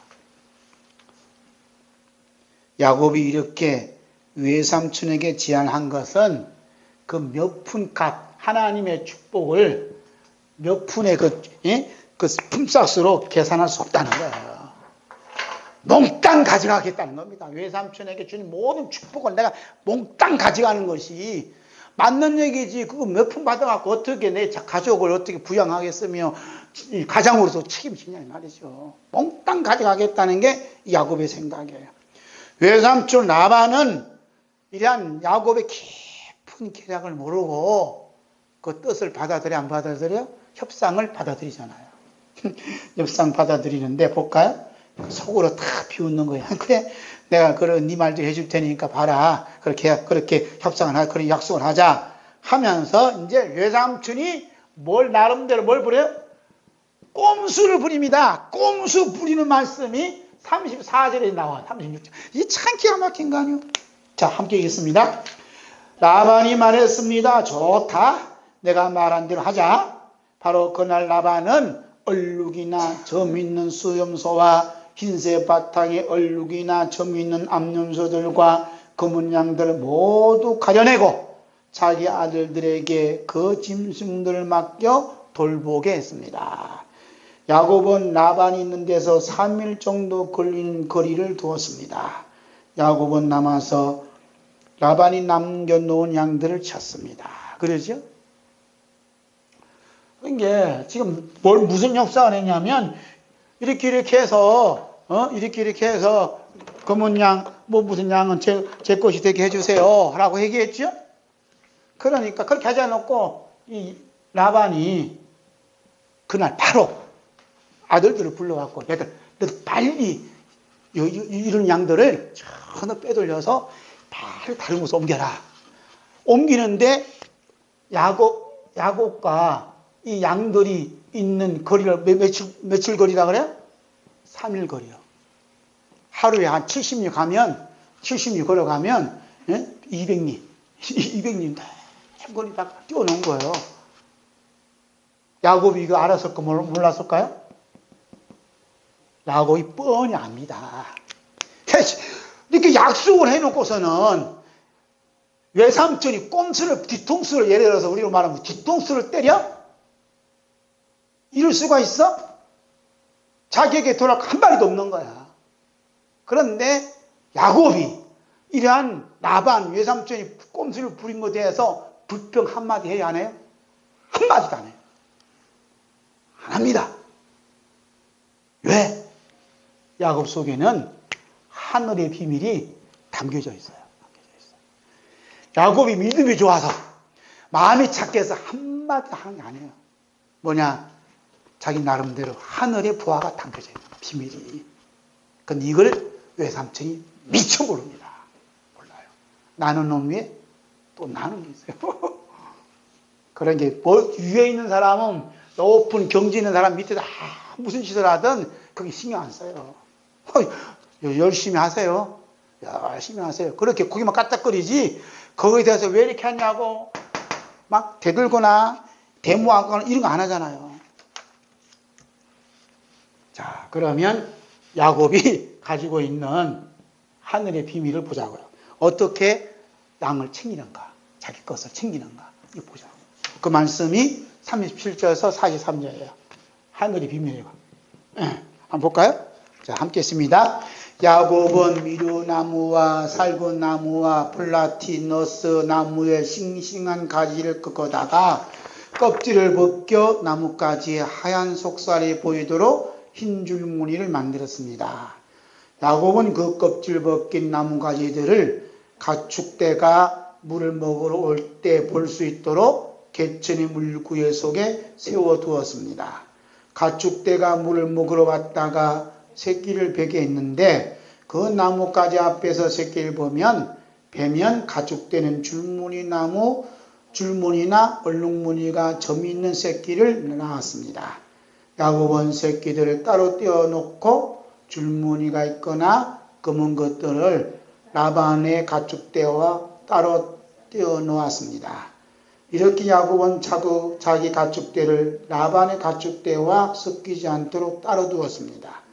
야곱이 이렇게 외삼촌에게 제안한 것은 그 몇 푼 값, 하나님의 축복을 몇 푼의 그 품삯으로 계산할 수 없다는 거예요. 몽땅 가져가겠다는 겁니다. 외삼촌에게 주는 모든 축복을 내가 몽땅 가져가는 것이 맞는 얘기지. 그거 몇 푼 받아갖고 어떻게 내 가족을 어떻게 부양하겠으며 가장으로서 책임지냐 이 말이죠. 몽땅 가져가겠다는 게 야곱의 생각이에요. 외삼촌 라반은 이러한 야곱의 깊은 계략을 모르고 그 뜻을 받아들여 안 받아들여? 협상을 받아들이잖아요. 협상 받아들이는데 볼까요? 속으로 다 비웃는 거예요. 그래, 내가 그런 네 말도 해줄 테니까 봐라. 그렇게 협상을 하자, 그런 약속을 하자 하면서 이제 외삼촌이 나름대로 뭘 부려요? 꼼수를 부립니다. 꼼수 부리는 말씀이 34절에 나와. 36절. 이 참 기가 막힌 거 아니에요? 자, 함께 읽겠습니다. 라반이 말했습니다. 좋다. 내가 말한 대로 하자. 바로 그날 라반은 얼룩이나 점 있는 수염소와 흰색 바탕에 얼룩이나 점 있는 암염소들과 검은 양들 모두 가려내고 자기 아들들에게 그 짐승들을 맡겨 돌보게 했습니다. 야곱은 라반이 있는 데서 3일 정도 걸리는 거리를 두었습니다. 야곱은 남아서 라반이 남겨놓은 양들을 찾습니다. 그러죠? 이게 지금 무슨 역사가 했냐면 이렇게 해서 이렇게 해서 검은 양 무슨 양은 제 것이 되게 해주세요 라고 얘기했죠. 그러니까 그렇게 하지 않고 이 라반이 그날 바로 아들들을 불러갖고 얘들 빨리 이런 양들을 전부 빼돌려서 바로 다른 곳으로 옮겨라. 옮기는데 야곱과 이 양들이 있는 거리를 며칠 거리라 그래요? 3일 거리요. 하루에 한 70리 걸어가면 200리 거리다가 뛰어놓은 거예요. 야곱이 이거 알았을까 몰랐을까요? 야곱이 뻔히 압니다. 이렇게 약속을 해놓고서는 외삼촌이 뒤통수를 예를 들어서 우리로 말하면 뒤통수를 때려? 이럴 수가 있어? 자기에게 돌아올 한 마리도 없는 거야. 그런데 야곱이 이러한 라반 외삼촌이 꼼수를 부린 것에 대해서 불평 한마디 해야 안 해요? 한마디도 안 해요. 안 합니다. 왜? 야곱 속에는 하늘의 비밀이 담겨져 있어요. 야곱이 믿음이 좋아서 마음이 착해서 한마디 하는 게 아니에요. 뭐냐? 자기 나름대로 하늘의 부하가 담겨져 있는 비밀이. 근데 이걸 외삼촌이 미처 모릅니다. 몰라요. 나는 놈 위에 또 나는 게 있어요. 그런 게 위에 있는 사람은 높은 경지 있는 사람 밑에서 무슨 짓을 하든 그게 신경 안 써요. 열심히 하세요. 열심히 하세요. 그렇게 고기만 까딱거리지 거기에 대해서 왜 이렇게 하냐고 막 대들거나 데모하거나 이런 거 안 하잖아요. 자, 그러면 야곱이 가지고 있는 하늘의 비밀을 보자고요. 어떻게 양을 챙기는가, 자기 것을 챙기는가 이거 보자고. 그 말씀이 37절에서 43절이에요. 하늘의 비밀이에요. 한번 볼까요? 자, 함께 했습니다. 야곱은 미루나무와 살구나무와 플라티너스 나무의 싱싱한 가지를 꺾어다가 껍질을 벗겨 나뭇가지에 하얀 속살이 보이도록 흰 줄무늬를 만들었습니다. 야곱은 그 껍질 벗긴 나뭇가지들을 가축대가 물을 먹으러 올 때 볼 수 있도록 개천의 물구에 속에 세워두었습니다. 가축대가 물을 먹으러 왔다가 새끼를 베게 했는데 그 나뭇가지 앞에서 새끼를 베면 가축대는 줄무늬나 얼룩무늬가 점이 있는 새끼를 낳았습니다. 야곱은 새끼들을 따로 떼어놓고 줄무늬가 있거나 검은 것들을 라반의 가축대와 따로 떼어놓았습니다. 이렇게 야곱은 자기 가축대를 라반의 가축대와 섞이지 않도록 따로 두었습니다.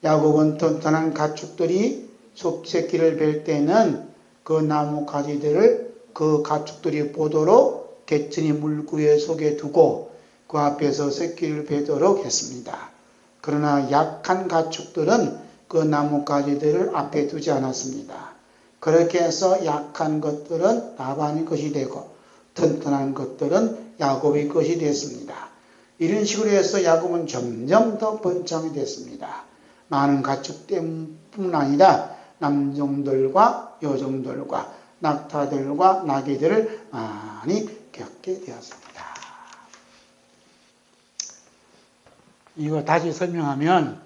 야곱은 튼튼한 가축들이 새끼를 뵐 때는 그 나무 가지들을 그 가축들이 보도록 개천이 물구에 속에 두고 그 앞에서 새끼를 베도록 했습니다. 그러나 약한 가축들은 그 나무 가지들을 앞에 두지 않았습니다. 그렇게 해서 약한 것들은 라반의 것이 되고 튼튼한 것들은 야곱의 것이 됐습니다. 이런 식으로 해서 야곱은 점점 더 번창이 됐습니다. 많은 가축뿐만 아니라 남종들과 여종들과 낙타들과 나귀들을 많이 겪게 되었습니다. 이거 다시 설명하면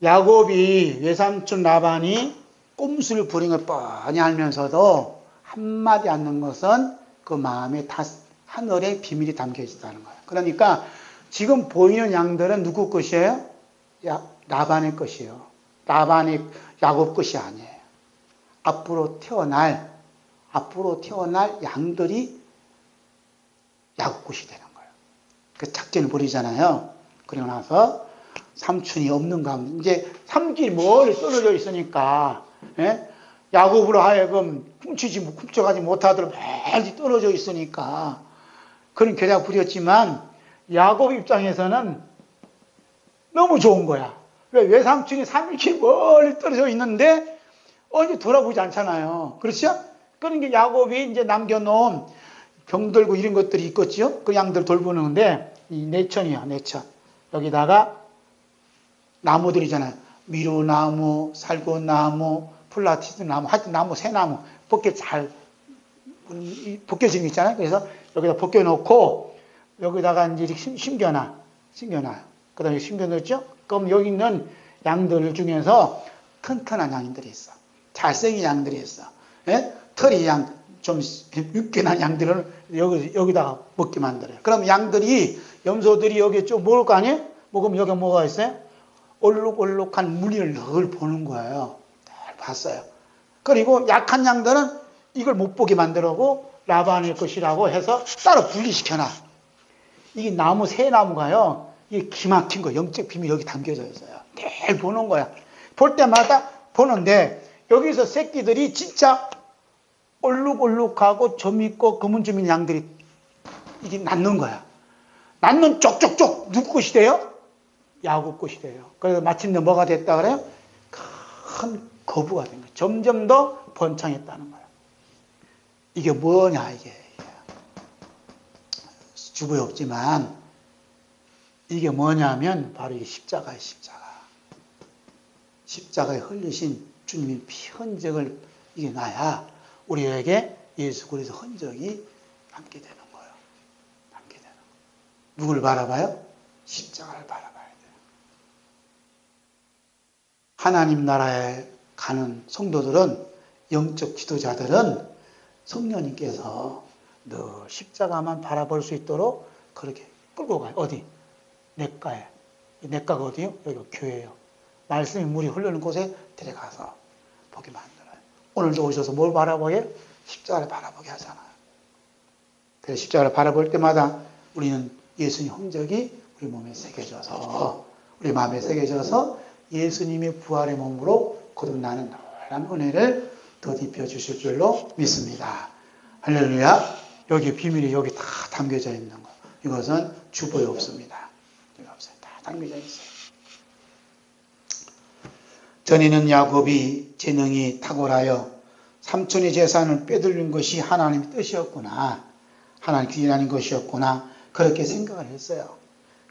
야곱이 외삼촌 라반이 꼼수를 부린 걸 뻔히 알면서도 한마디 않는 것은 그 마음에 하늘의 비밀이 담겨 있다는 거예요. 그러니까 지금 보이는 양들은 누구 것이에요? 라반의 것이에요. 라반의 야곱 것이 아니에요. 앞으로 태어날 양들이 야곱 것이 되는 거예요. 그 작전을 벌이잖아요. 그러고 나서 삼촌이 없는 가운데 이제 삼촌이 멀리 떨어져 있으니까 야곱으로 하여금 훔쳐가지 못하도록 멀리 떨어져 있으니까 그런 계략 부렸지만 야곱 입장에서는 너무 좋은 거야. 왜? 외삼촌이 3일치 멀리 떨어져 있는데 언제 돌아보지 않잖아요. 그렇죠? 그러니까 야곱이 이제 남겨놓은 병들고 이런 것들이 있겠지요. 그 양들 돌보는데 이 내천이야, 내천. 여기다가 나무들이잖아요. 미루나무, 살구나무, 플라티스나무, 하여튼 나무, 새나무 벗겨지는 거 있잖아요. 그래서 여기다 벗겨놓고 여기다가 이제 심겨놔요. 그 다음에 심겨놓죠. 그럼 여기 있는 양들 중에서 튼튼한 양들이 있어. 잘생긴 양들이 있어. 털이 좀 육견한 양들을 여기다가 먹게 만들어요. 그럼 양들이, 염소들이 여기에 좀 먹을 거 아니에요? 먹으면 여기 뭐가 있어요? 얼룩얼룩한 무늬를 늘 보는 거예요. 늘 봤어요. 그리고 약한 양들은 이걸 못 보게 만들고 라반의 것이라고 해서 따로 분리시켜놔. 이게 나무, 새 나무가요. 이게 기막힌 거, 영적 비밀이 여기 담겨져 있어요. 늘 보는 거야. 볼 때마다 보는데 여기서 새끼들이 진짜 얼룩얼룩하고 점 있고 검은 점 있는 양들이 이게 낳는 거야. 낳는 쪽쪽쪽 누구 것이 돼요? 야곱 것이 돼요. 그래서 마침내 뭐가 됐다 그래요? 큰 거부가 된 거예요. 점점 더 번창했다는 거예요. 이게 뭐냐 이게. 주부에 없지만 이게 뭐냐면 바로 이게 십자가예요. 십자가에 흘리신 주님의 피 흔적을 이게 나야 우리에게 예수 그리스도 흔적이 남게 되는 거예요. 남게 되는 거예요. 누굴 바라봐요? 십자가를 바라봐야 돼요. 하나님 나라에 가는 성도들은, 영적 지도자들은 성령님께서 늘 십자가만 바라볼 수 있도록 그렇게 끌고 가요. 어디? 냇가에. 냇가가 어디요? 여기가 교회예요. 말씀이 물이 흐르는 곳에 데려가서 보게 만들어요. 오늘도 오셔서 뭘 바라보게? 십자가를 바라보게 하잖아요. 그래서 십자가를 바라볼 때마다 우리는 예수님 흔적이 우리 몸에 새겨져서, 우리 마음에 새겨져서 예수님의 부활의 몸으로 거듭나는 놀라운 은혜를 더입혀 주실 줄로 믿습니다. 할렐루야. 여기 비밀이 여기 다 담겨져 있는 거. 이것은 주보에 없습니다. 여기 없어요. 다 담겨져 있어요. 전에는 야곱이 재능이 탁월하여 삼촌의 재산을 빼돌린 것이 하나님의 뜻이었구나. 하나님 기인하는 것이었구나. 그렇게 생각을 했어요.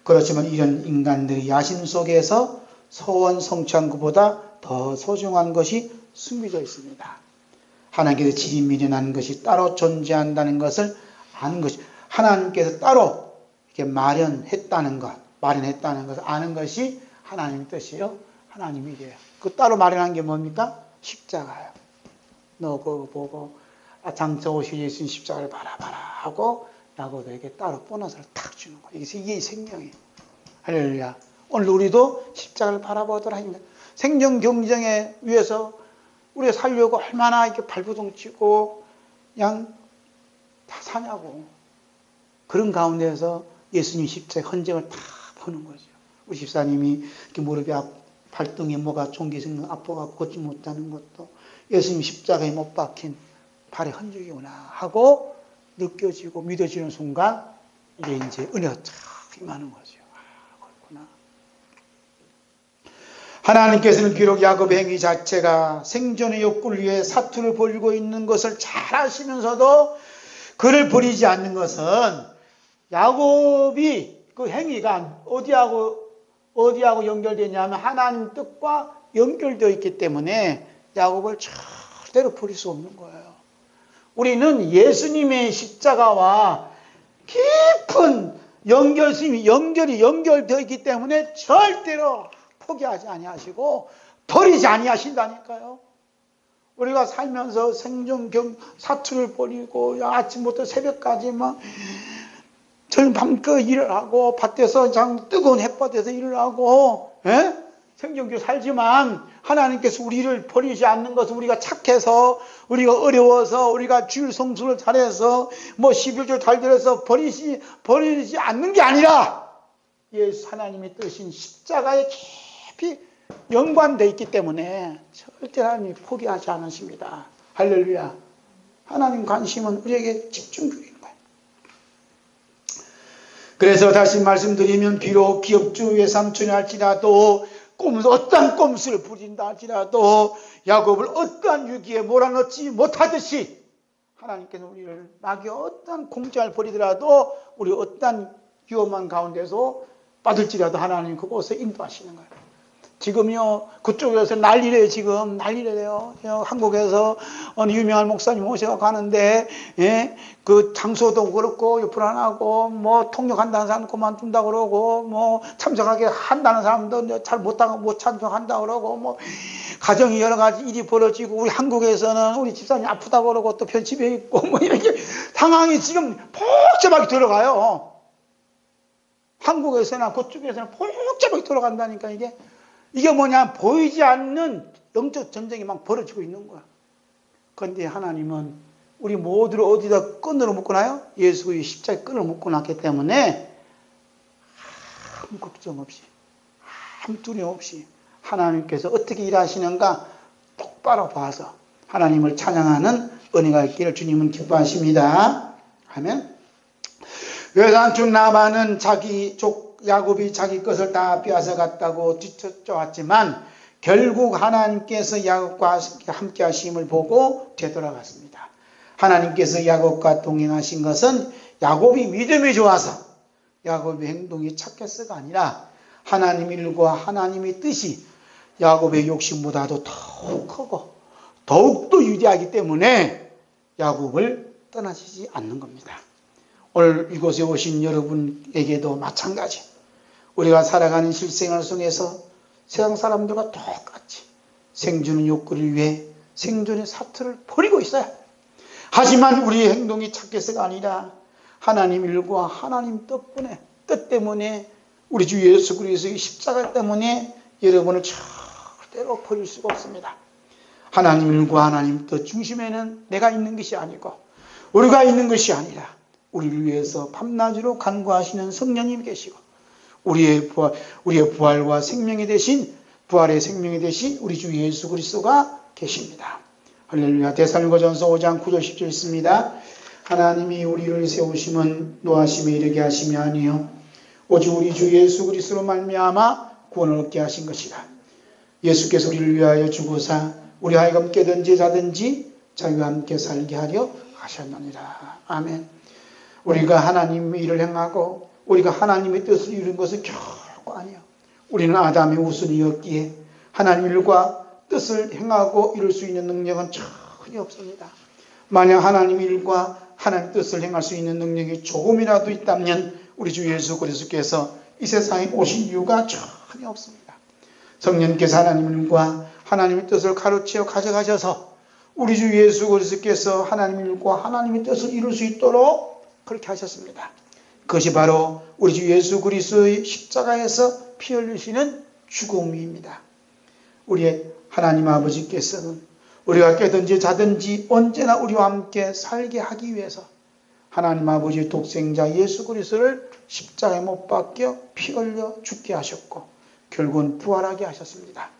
그렇지만 이런 인간들의 야심 속에서 소원 성취한 것보다 더 소중한 것이 숨겨져 있습니다. 하나님께서 지리 미련한 것이 따로 존재한다는 것을 아는 것이, 하나님께서 따로 이렇게 마련했다는 것을 아는 것이 하나님의 뜻이요. 하나님의 일이에요. 그 따로 마련한 게 뭡니까? 십자가예요. 너 그거 보고 장차 오실 예수님 십자가를 바라봐라 하고 야고보에게 따로 보너스를 탁 주는 거예요. 이게 생명이에요. 할렐루야. 오늘 우리도 십자가를 바라보도록 합니다. 생존 경쟁에 위해서 우리가 살려고 얼마나 이렇게 발버둥 치고 그냥 다 사냐고. 그런 가운데에서 예수님 십자가의 흔적을 다 보는 거죠. 우리 집사님이 이렇게 무릎이 발등에 뭐가 종기생명 아파가고 걷지 못하는 것도 예수님 십자가에 못 박힌 발의 흔적이구나 하고 느껴지고 믿어지는 순간 이게 이제 은혜가 쫙 임하는 거죠. 그렇구나. 하나님께서는 비록 야곱의 행위 자체가 생존의 욕구를 위해 사투를 벌이고 있는 것을 잘 아시면서도 그를 버리지 않는 것은 야곱이 그 행위가 어디하고 연결되냐면 하나님 뜻과 연결되어 있기 때문에 야곱을 절대로 버릴 수 없는 거예요. 우리는 예수님의 십자가와 깊은 연결이 연결되어 있기 때문에 절대로 포기하지 아니하시고 버리지 아니하신다니까요. 우리가 살면서 생존 사투를 벌이고 아침부터 새벽까지 막 저는 밤그 일을 하고 밭에서 뜨거운 햇볕에서 일을 하고 생존교 살지만 하나님께서 우리를 버리지 않는 것은 우리가 착해서 우리가 어려워서 우리가 주일 성수를 잘해서 뭐 11조 잘 들어서 버리지 않는 게 아니라 예수 하나님의 뜻인 십자가에 깊이 연관되어 있기 때문에 절대 하나님이 포기하지 않으십니다. 할렐루야. 하나님 관심은 우리에게 집중적인 거예요. 그래서 다시 말씀드리면 비록 기업주 외삼촌이 할지라도 어떠한 꼼수를 부린다 할지라도 야곱을 어떠한 유기에 몰아넣지 못하듯이 하나님께서 우리를 낙의 어떠한 공장을 벌이더라도 우리 어떠한 위험한 가운데서 빠질지라도 하나님 그곳에 인도하시는 거예요. 지금요 그쪽에서 난리래요. 지금 난리래요. 한국에서 어느 유명한 목사님 모셔서 가는데 그 장소도 그렇고 불안하고 뭐 통역한다는 사람 그만둔다 그러고 뭐 참석하게 한다는 사람도 잘 못 참석한다 그러고 뭐 가정이 여러 가지 일이 벌어지고 우리 한국에서는 우리 집사람이 아프다 그러고 또 편집해 있고 뭐 이렇게 상황이 지금 복잡하게 들어가요. 한국에서나 그쪽에서는 복잡하게 들어간다니까 이게 뭐냐 보이지 않는 영적 전쟁이 막 벌어지고 있는 거야. 그런데 하나님은 우리 모두를 어디다 끈으로 묶어놔요? 예수 그리스도의 십자가에 끈을 묶어놨기 때문에 아무 걱정 없이 아무 두려움 없이 하나님께서 어떻게 일하시는가 똑바로 봐서 하나님을 찬양하는 은혜가 있기를 주님은 기뻐하십니다. 아멘. 외삼촌 라반은 야곱이 자기 것을 다 빼앗아갔다고 뒤쫓아왔지만 결국 하나님께서 야곱과 함께 하심을 보고 되돌아갔습니다. 하나님께서 야곱과 동행하신 것은 야곱이 믿음이 좋아서 야곱의 행동이 착해서가 아니라 하나님의 일과 하나님의 뜻이 야곱의 욕심보다도 더욱 크고 더욱더 위대하기 때문에 야곱을 떠나시지 않는 겁니다. 오늘 이곳에 오신 여러분에게도 마찬가지. 우리가 살아가는 실생활 속에서 세상 사람들과 똑같이 생존의 욕구를 위해 생존의 사투를 벌이고 있어요. 하지만 우리의 행동이 착해서가 아니라 하나님 일과 하나님 뜻 때문에 우리 주 예수 그리스도의 십자가 때문에 여러분을 절대로 버릴 수가 없습니다. 하나님 일과 하나님 뜻 중심에는 내가 있는 것이 아니고 우리가 있는 것이 아니라 우리를 위해서 밤낮으로 간구하시는 성령님이 계시고 우리의 부활과 생명이 되신 부활의 생명이 되신 우리 주 예수 그리스도가 계십니다. 할렐루야. 데살로니가전서 5장 9절 10절 있습니다. 하나님이 우리를 세우심은 노하심에 이르게 하심이 아니요 오직 우리 주 예수 그리스도로 말미암아 구원을 얻게 하신 것이라. 예수께서 우리를 위하여 죽으사 우리 하여금 깨든지 자든지 자기와 함께 살게 하려 하셨느니라. 아멘. 우리가 하나님의 일을 행하고 우리가 하나님의 뜻을 이룬 것은 결코 아니에요. 우리는 아담의 우선이었기에 하나님 일과 뜻을 행하고 이룰 수 있는 능력은 전혀 없습니다. 만약 하나님 일과 하나님 뜻을 행할 수 있는 능력이 조금이라도 있다면 우리 주 예수 그리스도께서 이 세상에 오신 이유가 전혀 없습니다. 성령께서 하나님 일과 하나님의 뜻을 가르쳐 가져가셔서 우리 주 예수 그리스도께서 하나님 일과 하나님의 뜻을 이룰 수 있도록 그렇게 하셨습니다. 그것이 바로 우리 주 예수 그리스도의 십자가에서 피 흘리시는 죽음입니다. 우리의 하나님 아버지께서는 우리가 깨든지 자든지 언제나 우리와 함께 살게 하기 위해서 하나님 아버지의 독생자 예수 그리스도를 십자가에 못 박혀 피 흘려 죽게 하셨고 결국은 부활하게 하셨습니다.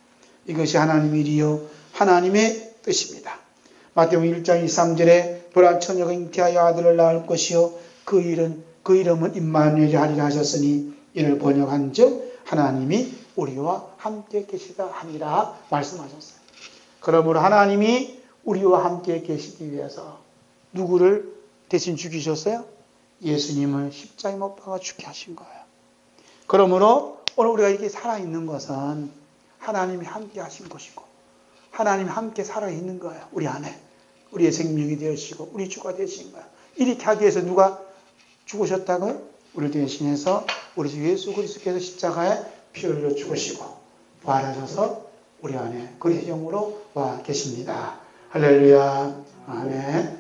이것이 하나님의 일이요 하나님의 뜻입니다. 마태복음 1장 23절에 보라 처녀가 잉태하여 아들을 낳을 것이요 그 이름은 임마누엘이 하리라 하셨으니 이를 번역한즉 하나님이 우리와 함께 계시다 하니라 말씀하셨어요. 그러므로 하나님이 우리와 함께 계시기 위해서 누구를 대신 죽이셨어요? 예수님을 십자가에 못 박아 죽게 하신 거예요. 그러므로 오늘 우리가 이렇게 살아있는 것은 하나님이 함께 하신 것이고 하나님이 함께 살아있는 거예요. 우리 안에. 우리의 생명이 되시고 우리 주가 되신 거예요. 이렇게 하기 위해서 누가 죽으셨다고요? 우리를 대신해서 우리 주 예수 그리스도께서 십자가에 피 흘려 죽으시고 부활하셔서 우리 안에 그리스도 영으로 와 계십니다. 할렐루야. 아멘.